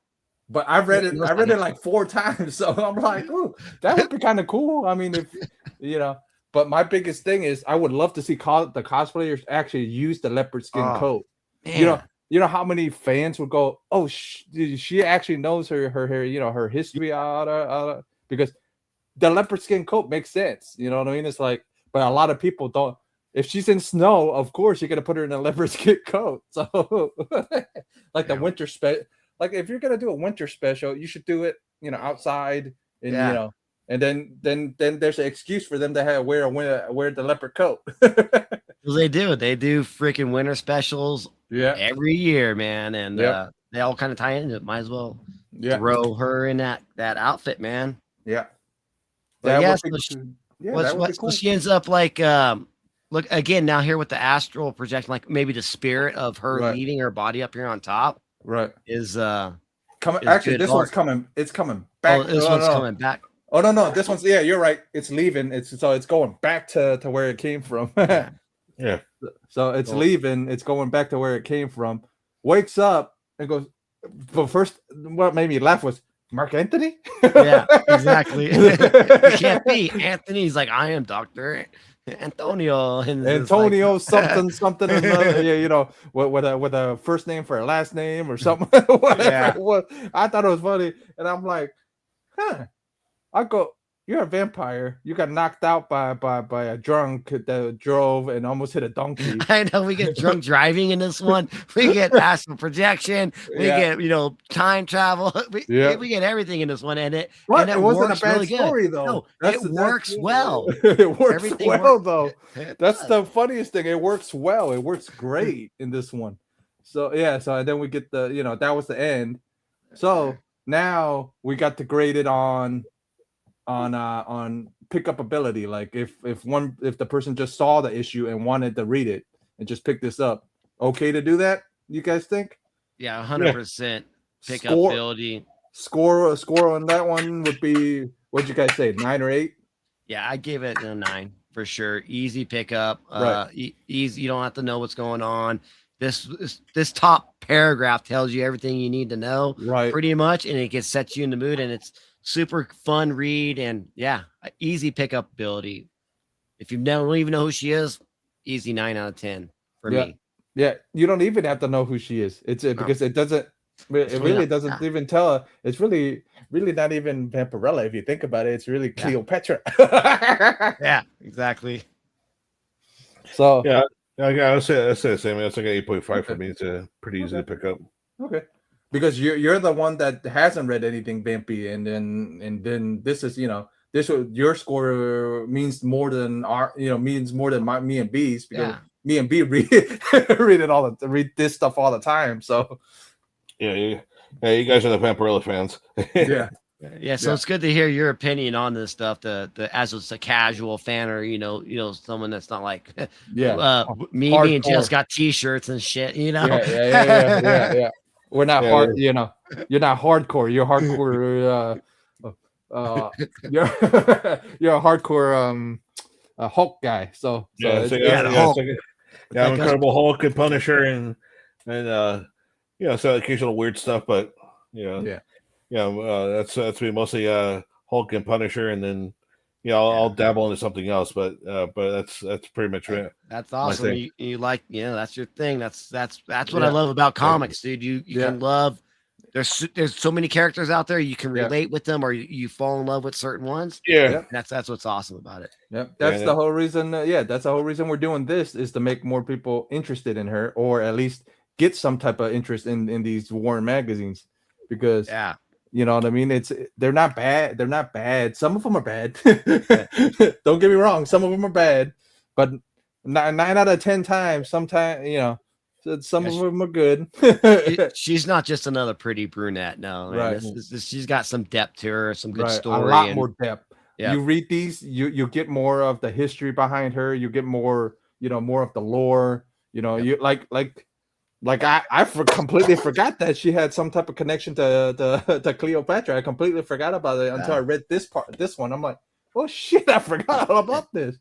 But I read it like 4 times, so I'm like, ooh, that would be kind of cool. I mean, if but my biggest thing is I would love to see the cosplayers actually use the leopard skin coat. Man. You know how many fans would go, oh, she actually knows her her history out because the leopard skin coat makes sense. You know what I mean? It's like, but a lot of people don't. If she's in snow, of course you're gonna put her in a leopard skin coat. So, like the winter like if you're gonna do a winter special, you should do it, outside, and and then there's an excuse for them to wear the leopard coat. Well, they do freaking winter specials every year, man, and they all kind of tie into it. Might as well throw her in that outfit, man. So she ends up like look again now here with the astral projection, like maybe the spirit of her leaving her body up here on top is coming. Actually, this one's coming. It's coming back. This one's coming back. Oh no, this one's you're right. It's leaving. It's going back to where it came from. So it's leaving. It's going back to where it came from. Wakes up and goes. But first, what made me laugh was Mark Anthony. Yeah, exactly. It can't be Anthony. He's like, I am Dr. Antonio. And Antonio something. Another, with a first name for a last name or something. Whatever it was. I thought it was funny, and I'm like, I go, you're a vampire. You got knocked out by a drunk that drove and almost hit a donkey. I know. We get drunk driving in this one. We get astral projection. We get time travel. We get everything in this one, and it wasn't a bad story though. No, it works well. It works well though. That's the funniest thing. It works well. It works great in this one. So yeah, so and then we get the that was the end. So now we got to grade it on pickup ability. Like if the person just saw the issue and wanted to read it and just pick this up, okay to do that? You guys think? Yeah, 100% pickup ability. Score on that one would be, what'd you guys say, 9 or 8? Yeah, I gave it a 9 for sure. Easy pickup. Right. Easy. You don't have to know what's going on. This top paragraph tells you everything you need to know, right? Pretty much, and it sets you in the mood, and it's super fun read, and yeah, easy pickup ability. If you don't even know who she is, easy 9 out of 10 for me. Yeah, you don't even have to know who she is. It's because it doesn't. It really doesn't even tell her. It's really not even Vampirella if you think about it. It's really Cleopatra. Yeah, exactly. So yeah, I would say the same. It's like an 8.5 for me. It's pretty easy to pick up. Okay, because you're the one that hasn't read anything Vampy, and then this is your score means more than me and B's, because me and B read read this stuff all the time. So yeah, you guys are the Vampirella fans. Yeah, so it's good to hear your opinion on this stuff. As it's a casual fan, or someone that's not like me being just got T-shirts and shit. Yeah. We're not hard. You're not hardcore. You're hardcore. You're a hardcore Hulk guy. So I'm Incredible Hulk and Punisher and so occasional weird stuff, but that's me mostly Hulk and Punisher, and then I'll dabble into something else, but that's pretty much it. That's awesome. You like that's your thing. That's what I love about comics, dude. You can love. There's so many characters out there, you can relate with them, or you fall in love with certain ones. Yeah, that's what's awesome about it. That's the whole reason. That's the whole reason we're doing this, is to make more people interested in her, or at least get some type of interest in these Warren magazines, because you know what I mean. They're not bad. They're not bad. Some of them are bad. Don't get me wrong. Some of them are bad, but 9 out of 10 times, sometimes some of them are good. She's not just another pretty brunette. No, right. She's got some depth to her, some good story. A lot more depth. Yeah. You read these, you get more of the history behind her. You get more, more of the lore. You like I completely forgot that she had some type of connection to Cleopatra. I completely forgot about it until I read this one. I'm like, oh shit, I forgot all about this.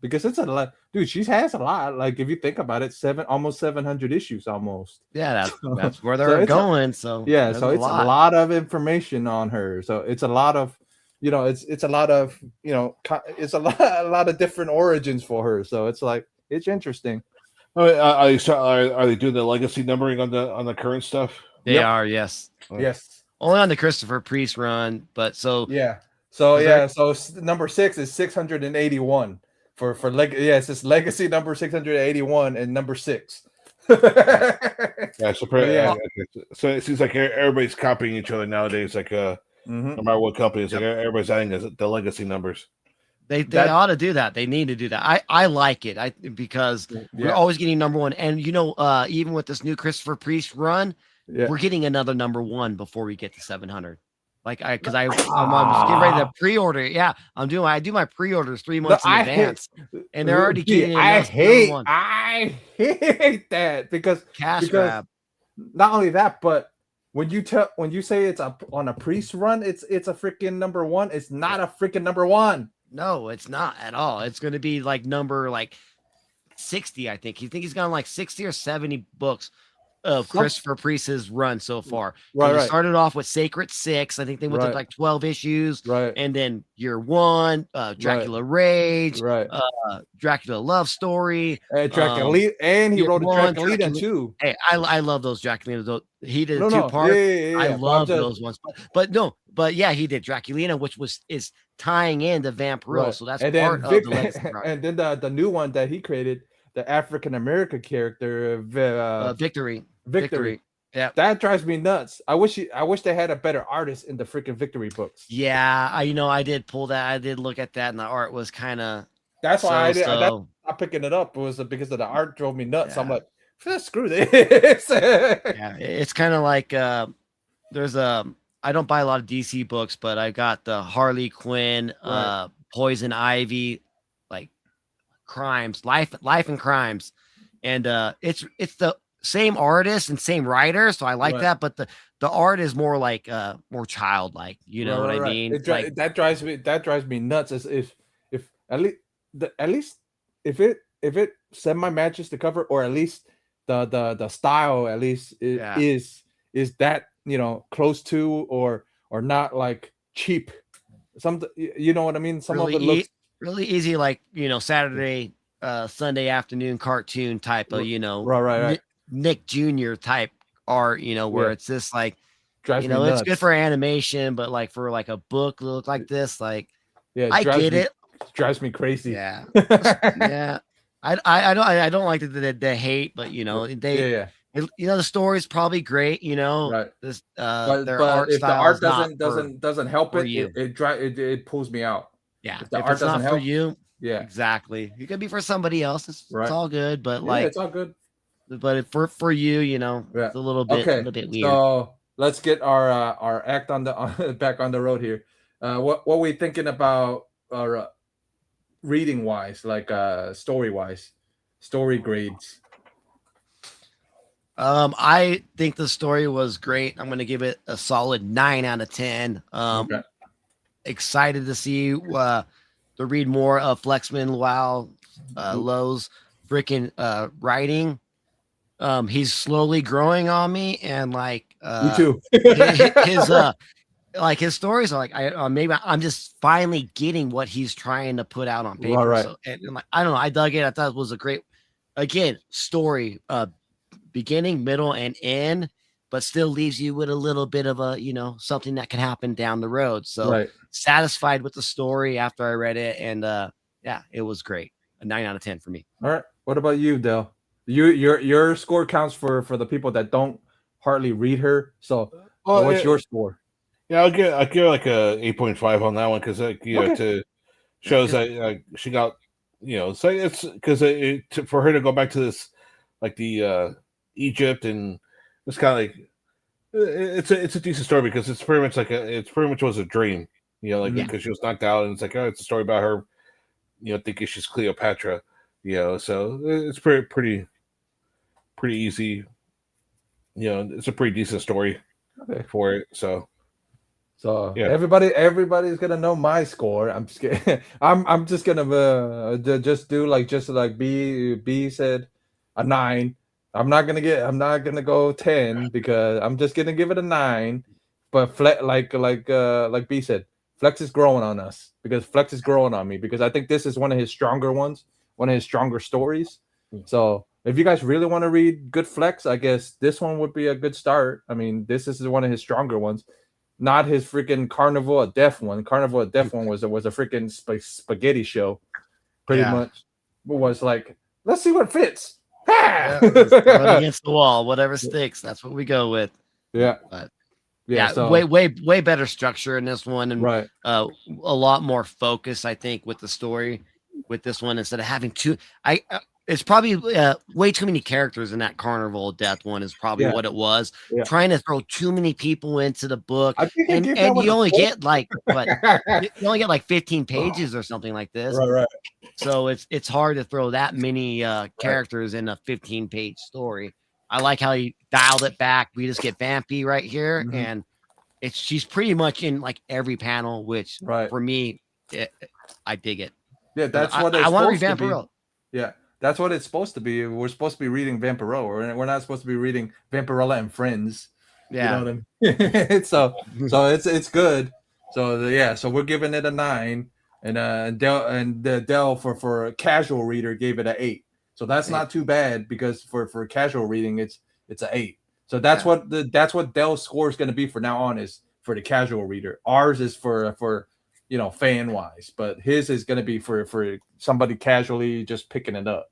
Because it's a lot, dude. She has a lot. Like, if you think about it, almost 700 issues, almost. Yeah, that's where they're going. So it's a lot of information on her. So it's a lot of, it's a lot of, it's a lot of different origins for her. So it's like, it's interesting. Are they doing the legacy numbering on the current stuff? They are, yes. Yes. Only on the Christopher Priest run, but so number 6 is 681 for it says legacy number 681 and number 6. So it seems like everybody's copying each other nowadays. Like no matter what company, it's like everybody's adding the legacy numbers. They ought to do that. They need to do that. I like it. Because we're always getting number 1, and even with this new Christopher Priest run, we're getting another number 1 before we get to 700. Like I'm getting ready to pre-order. Yeah, I do my pre-orders 3 months in advance, and they're already getting. I hate that because grab. Not only that, but when you say it's on a Priest run, it's a freaking number 1. It's not a freaking number 1. No, it's not at all. It's going to be like number 60. I think. You think he's gone 60 or 70 books of Christopher Priest's run so far. Right. Started off with Sacred 6. I think they went to 12 issues. Right. And then Year 1, Dracula Rage, Dracula Love Story, Dracula, and he wrote a Dracula too. Hey, I love those Dracula. He did 2 parts. I love those ones. But he did Draculina, which is tying into Vampirella. So that's part of the legacy. And then the new one that he created, the African American character, Victory. Yeah, that drives me nuts. I wish they had a better artist in the freaking Victory books. Yeah, I did pull that. I did look at that, and the art was kind of. That's why I stopped picking it up. It was because of the art drove me nuts. Yeah. I'm like, screw this. Yeah, it's kind of like there's a. I don't buy a lot of DC books, but I got the Harley Quinn, Poison Ivy, like crimes, life and crimes, and it's the same artist and same writer, so I like that. But the art is more like more childlike. You know what I mean? That drives me nuts. As if at least if it semi matches the cover, or at least the style at least is that close to or not like cheap. Some you know what I mean. Some really of it looks really easy, like Saturday Sunday afternoon cartoon type of Nick Jr. type art, where it's just like drives me it's nuts. good for animation, but like for like a book look like this, like I get it. Drives me crazy. Yeah. Yeah. I don't like the hate, but the story's probably great, this but their art if the style art doesn't help it, you. it pulls me out. Yeah, if the if art it's not doesn't for help, you, yeah, exactly. It could be for somebody else. It's all good, but it's all good. But for you, it's a little bit weird. So let's get our act on the back on the road here. What we thinking about reading wise, like story wise, story grades? I think the story was great. I'm gonna give it a solid 9 out of 10. Excited to see to read more of Flexman Lowe's freaking writing. He's slowly growing on me, and like me too. his stories are like maybe I'm just finally getting what he's trying to put out on paper. Right. So, and like I don't know, I dug it. I thought it was a great story, beginning, middle, and end, but still leaves you with a little bit of a something that can happen down the road. So satisfied with the story after I read it, and it was great. A 9 out of 10 for me. All right. What about you, Del? Your score counts for the people that don't hardly read her. So what's your score? Yeah, I'll give like a 8.5 on that one, because to shows that she got so it's because for her to go back to this like the Egypt, and it's kind of like it's a decent story, because it's pretty much was a dream, because she was knocked out, and it's like it's a story about her thinking she's Cleopatra, so it's pretty easy. It's a pretty decent story for it. So yeah. Everybody's gonna know my score. I'm just kidding. I'm just gonna just do like B said, a 9. I'm not gonna go 10, because I'm just gonna give it a 9. But like B said, Flex is growing on us, because Flex is growing on me, because I think this is one of his stronger ones, one of his stronger stories. So if you guys really want to read good Flex, I guess this one would be a good start. I mean, this is one of his stronger ones, not his freaking Carnival of Death one. Carnival of Death one was a freaking spaghetti show, pretty much. It was like, let's see what fits. Against the wall, whatever sticks. That's what we go with. Yeah. But so way better structure in this one, and a lot more focus, I think, with the story with this one, instead of having it's probably way too many characters in that Carnival of Death one is probably what it was. Trying to throw too many people into the book, and you only get like you only get like 15 pages or something like this. Right. So it's hard to throw that many characters in a 15-page story. I like how he dialed it back. We just get Vampy right here, and she's pretty much in like every panel, which for me, I dig it. Yeah, that's what I want to read Vampirella. Yeah, that's what it's supposed to be. We're supposed to be reading Vampirella. We're not supposed to be reading Vampirella and Friends. Yeah, you know what I mean? so it's good. So we're giving it a 9, and Del for a casual reader gave it an 8. So that's not too bad, because for casual reading it's an 8. So that's what Del's score is going to be for now on, is for the casual reader. Ours is for fan wise, but his is going to be for somebody casually just picking it up.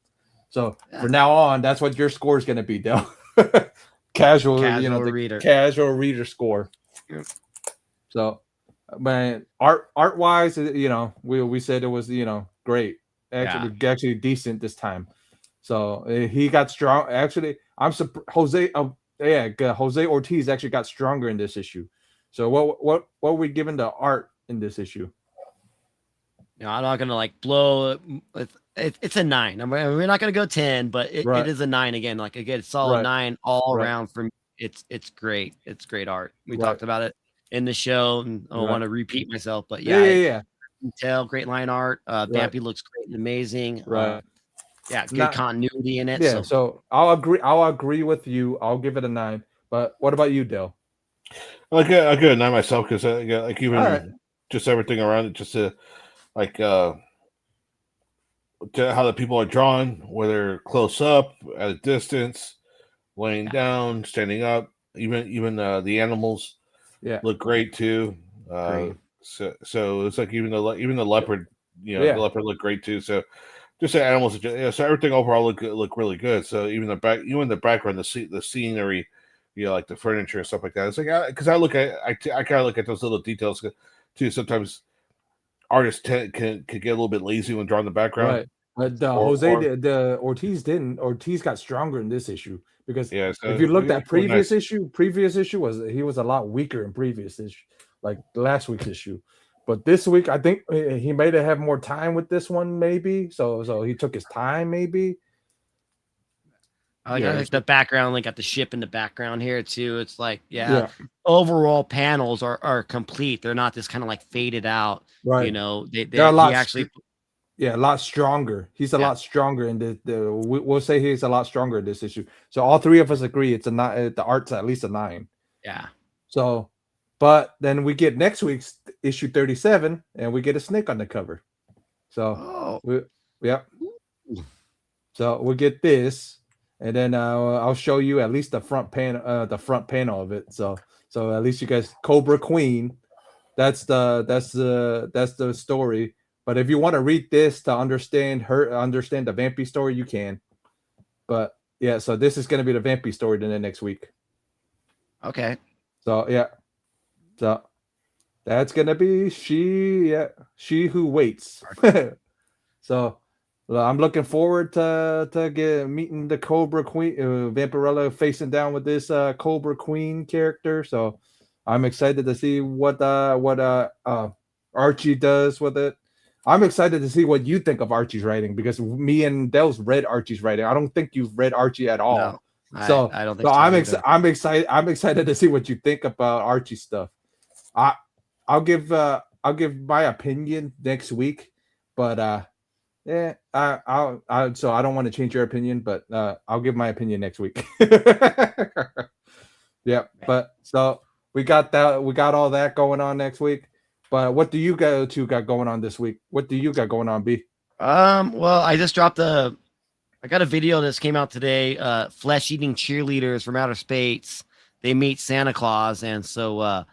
So for now on, that's what your score is going to be, Del. casual reader, casual reader score. So, man, art wise, we said it was great, actually decent this time. So he got strong. Actually, I'm Jose. Jose Ortiz actually got stronger in this issue. So what are we giving the art in this issue? I'm not gonna like blow. It's a 9. We're not gonna go 10, but it is a 9 again. Like again, solid 9 all around. From it's great. It's great art. We talked about it in the show, and I don't want to repeat myself, but yeah. Detail, great line art. Vampy looks great and amazing. Yeah, it's good continuity in it. Yeah, so I'll agree with you. I'll give it a 9. But what about you, Dale? I'll give it a 9 myself because like even just everything around it, just like to how the people are drawn, whether close up, at a distance, laying down, standing up, even the animals look great too. So it's like even the leopard, the leopard looked great too. So just the animals, so everything overall look really good. So even the background, the scenery, like the furniture and stuff like that. It's like because I kind of look at those little details too. Sometimes artists can get a little bit lazy when drawing the background. Right. But the Ortiz didn't. Ortiz got stronger in this issue because so if you looked at previous issue he was a lot weaker in previous issue, like last week's issue. But this week, I think he may have more time with this one, maybe. So he took his time, maybe. I like the background, like got the ship in the background here too. It's like, overall panels are complete. They're not just kind of like faded out. Right. They're a lot a lot stronger. He's a lot stronger in we'll say he's a lot stronger in this issue. So all three of us agree it's a 9. The art's at least a 9. Yeah. So, but then we get next week's issue 37, and we get a snake on the cover. So, So we'll get this. And then I'll show you at least the front panel of it. So at least you guys, Cobra Queen, that's the story. But if you want to read this to understand the Vampy story, you can. But yeah, so this is going to be the Vampy story then next week. Okay. So so that's going to be She Who Waits. So. Well, I'm looking forward to meeting the Cobra Queen, Vampirella facing down with this Cobra Queen character. So I'm excited to see what Archie does with it. I'm excited to see what you think of Archie's writing because me and Dell's read Archie's writing. I don't think you've read Archie at all. No, I don't think so. I'm excited. I'm excited to see what you think about Archie stuff. I'll give my opinion next week, but. Yeah, so I don't want to change your opinion, but I'll give my opinion next week. But so we got all that going on next week. But what do you got going on this week? What do you got going on, B? Well, I just dropped I got a video that came out today. Flesh-eating cheerleaders from outer space. They meet Santa Claus, and so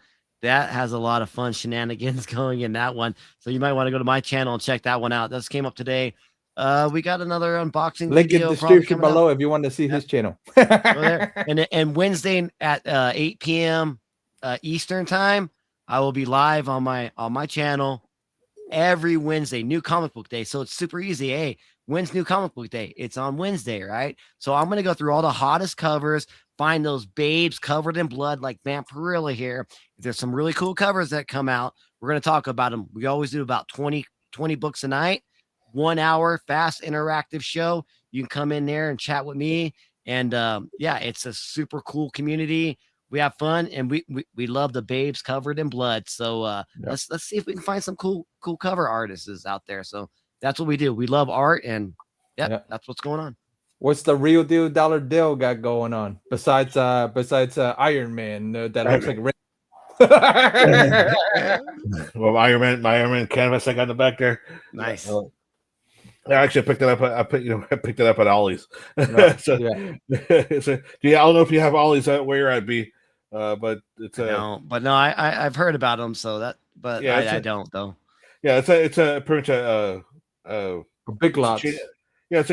that has a lot of fun shenanigans going in that one. So you might want to go to my channel and check that one out. This came up today. We got another unboxing link video in the description below if you want to see his channel. and Wednesday at 8 p.m. Eastern time, I will be live on my channel every Wednesday, new comic book day. So it's super easy. Hey, when's new comic book day? It's on Wednesday, right? So I'm going to go through all the hottest covers, find those babes covered in blood like Vampirella here. If there's some really cool covers that come out, we're going to talk about them. We always do about 20 books a night, 1 hour, fast interactive show. You can come in there and chat with me. And it's a super cool community. We have fun, and we love the babes covered in blood. So let's see if we can find some cool cover artists out there. So that's what we do. We love art, and that's what's going on. What's the real deal dollar deal got going on besides Iron Man that looks like red? Well, my Iron Man canvas I got in the back there. Nice. I actually picked it up. I picked it up at Ollie's. So, I don't know if you have Ollie's where you're at, B. But it's I've heard about them. So I don't though. Yeah, it's a pretty much a Big Lots. It's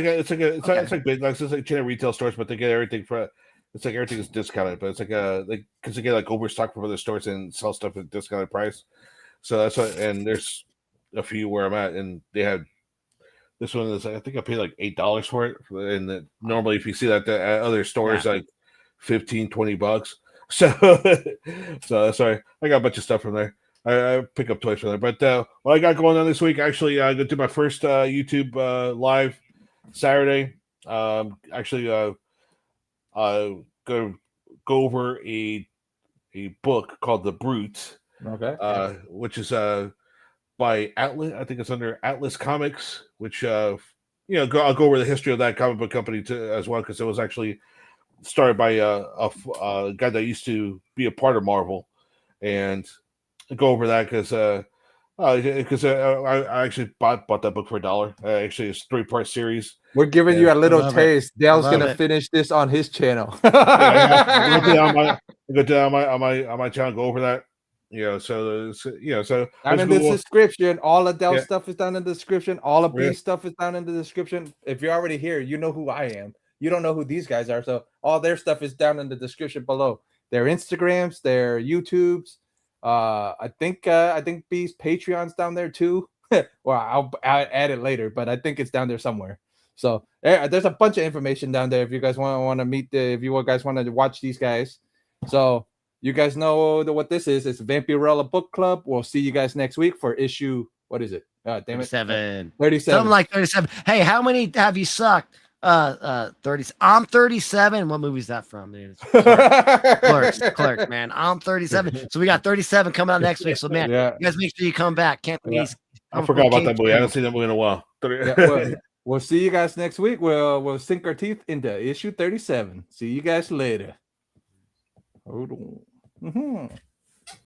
like Big Lots. It's like chain of retail stores, but they get everything for. It's like everything is discounted, but it's like because they get like overstock from other stores and sell stuff at discounted price. So that's what. And there's a few where I'm at, and they had This one is, I think I paid like $8 for it. And normally, if you see that at other stores, like $15-$20. So sorry, I got a bunch of stuff from there. I pick up toys from there. But what I got going on this week, actually, I'm going to do my first YouTube live Saturday. Actually, go over a book called The Brute. Okay. Which is by Atlas. I think it's under Atlas Comics. Which I'll go over the history of that comic book company as well, because it was actually started by a guy that used to be a part of Marvel, and go over that because I actually bought that book for $1. Actually, it's a 3-part series. We're giving you a little taste. Dale's gonna finish this on his channel. I'm gonna do on my channel. Go over that. So down in the description. All of Dale's stuff is down in the description. All of B's stuff is down in the description. If you're already here, you know who I am. You don't know who these guys are, so all their stuff is down in the description below. Their Instagrams, their YouTubes. I think B's Patreon's down there too. Well, I'll add it later, but I think it's down there somewhere. So there's a bunch of information down there if you guys want to meet if you guys want to watch these guys. So you guys know what this is. It's Vampirella Book Club. We'll see you guys next week for issue. What is it? Damn it. 37. 37. Something like 37. Hey, how many have you sucked? 30. I'm 37. What movie is that from? Dude? Clerks, man. I'm 37. So we got 37 coming out next week. So man, you guys make sure you come back. Can't please. I forgot about that movie. I haven't seen that movie in a while. We'll see you guys next week. We'll sink our teeth into issue 37. See you guys later. Hold on.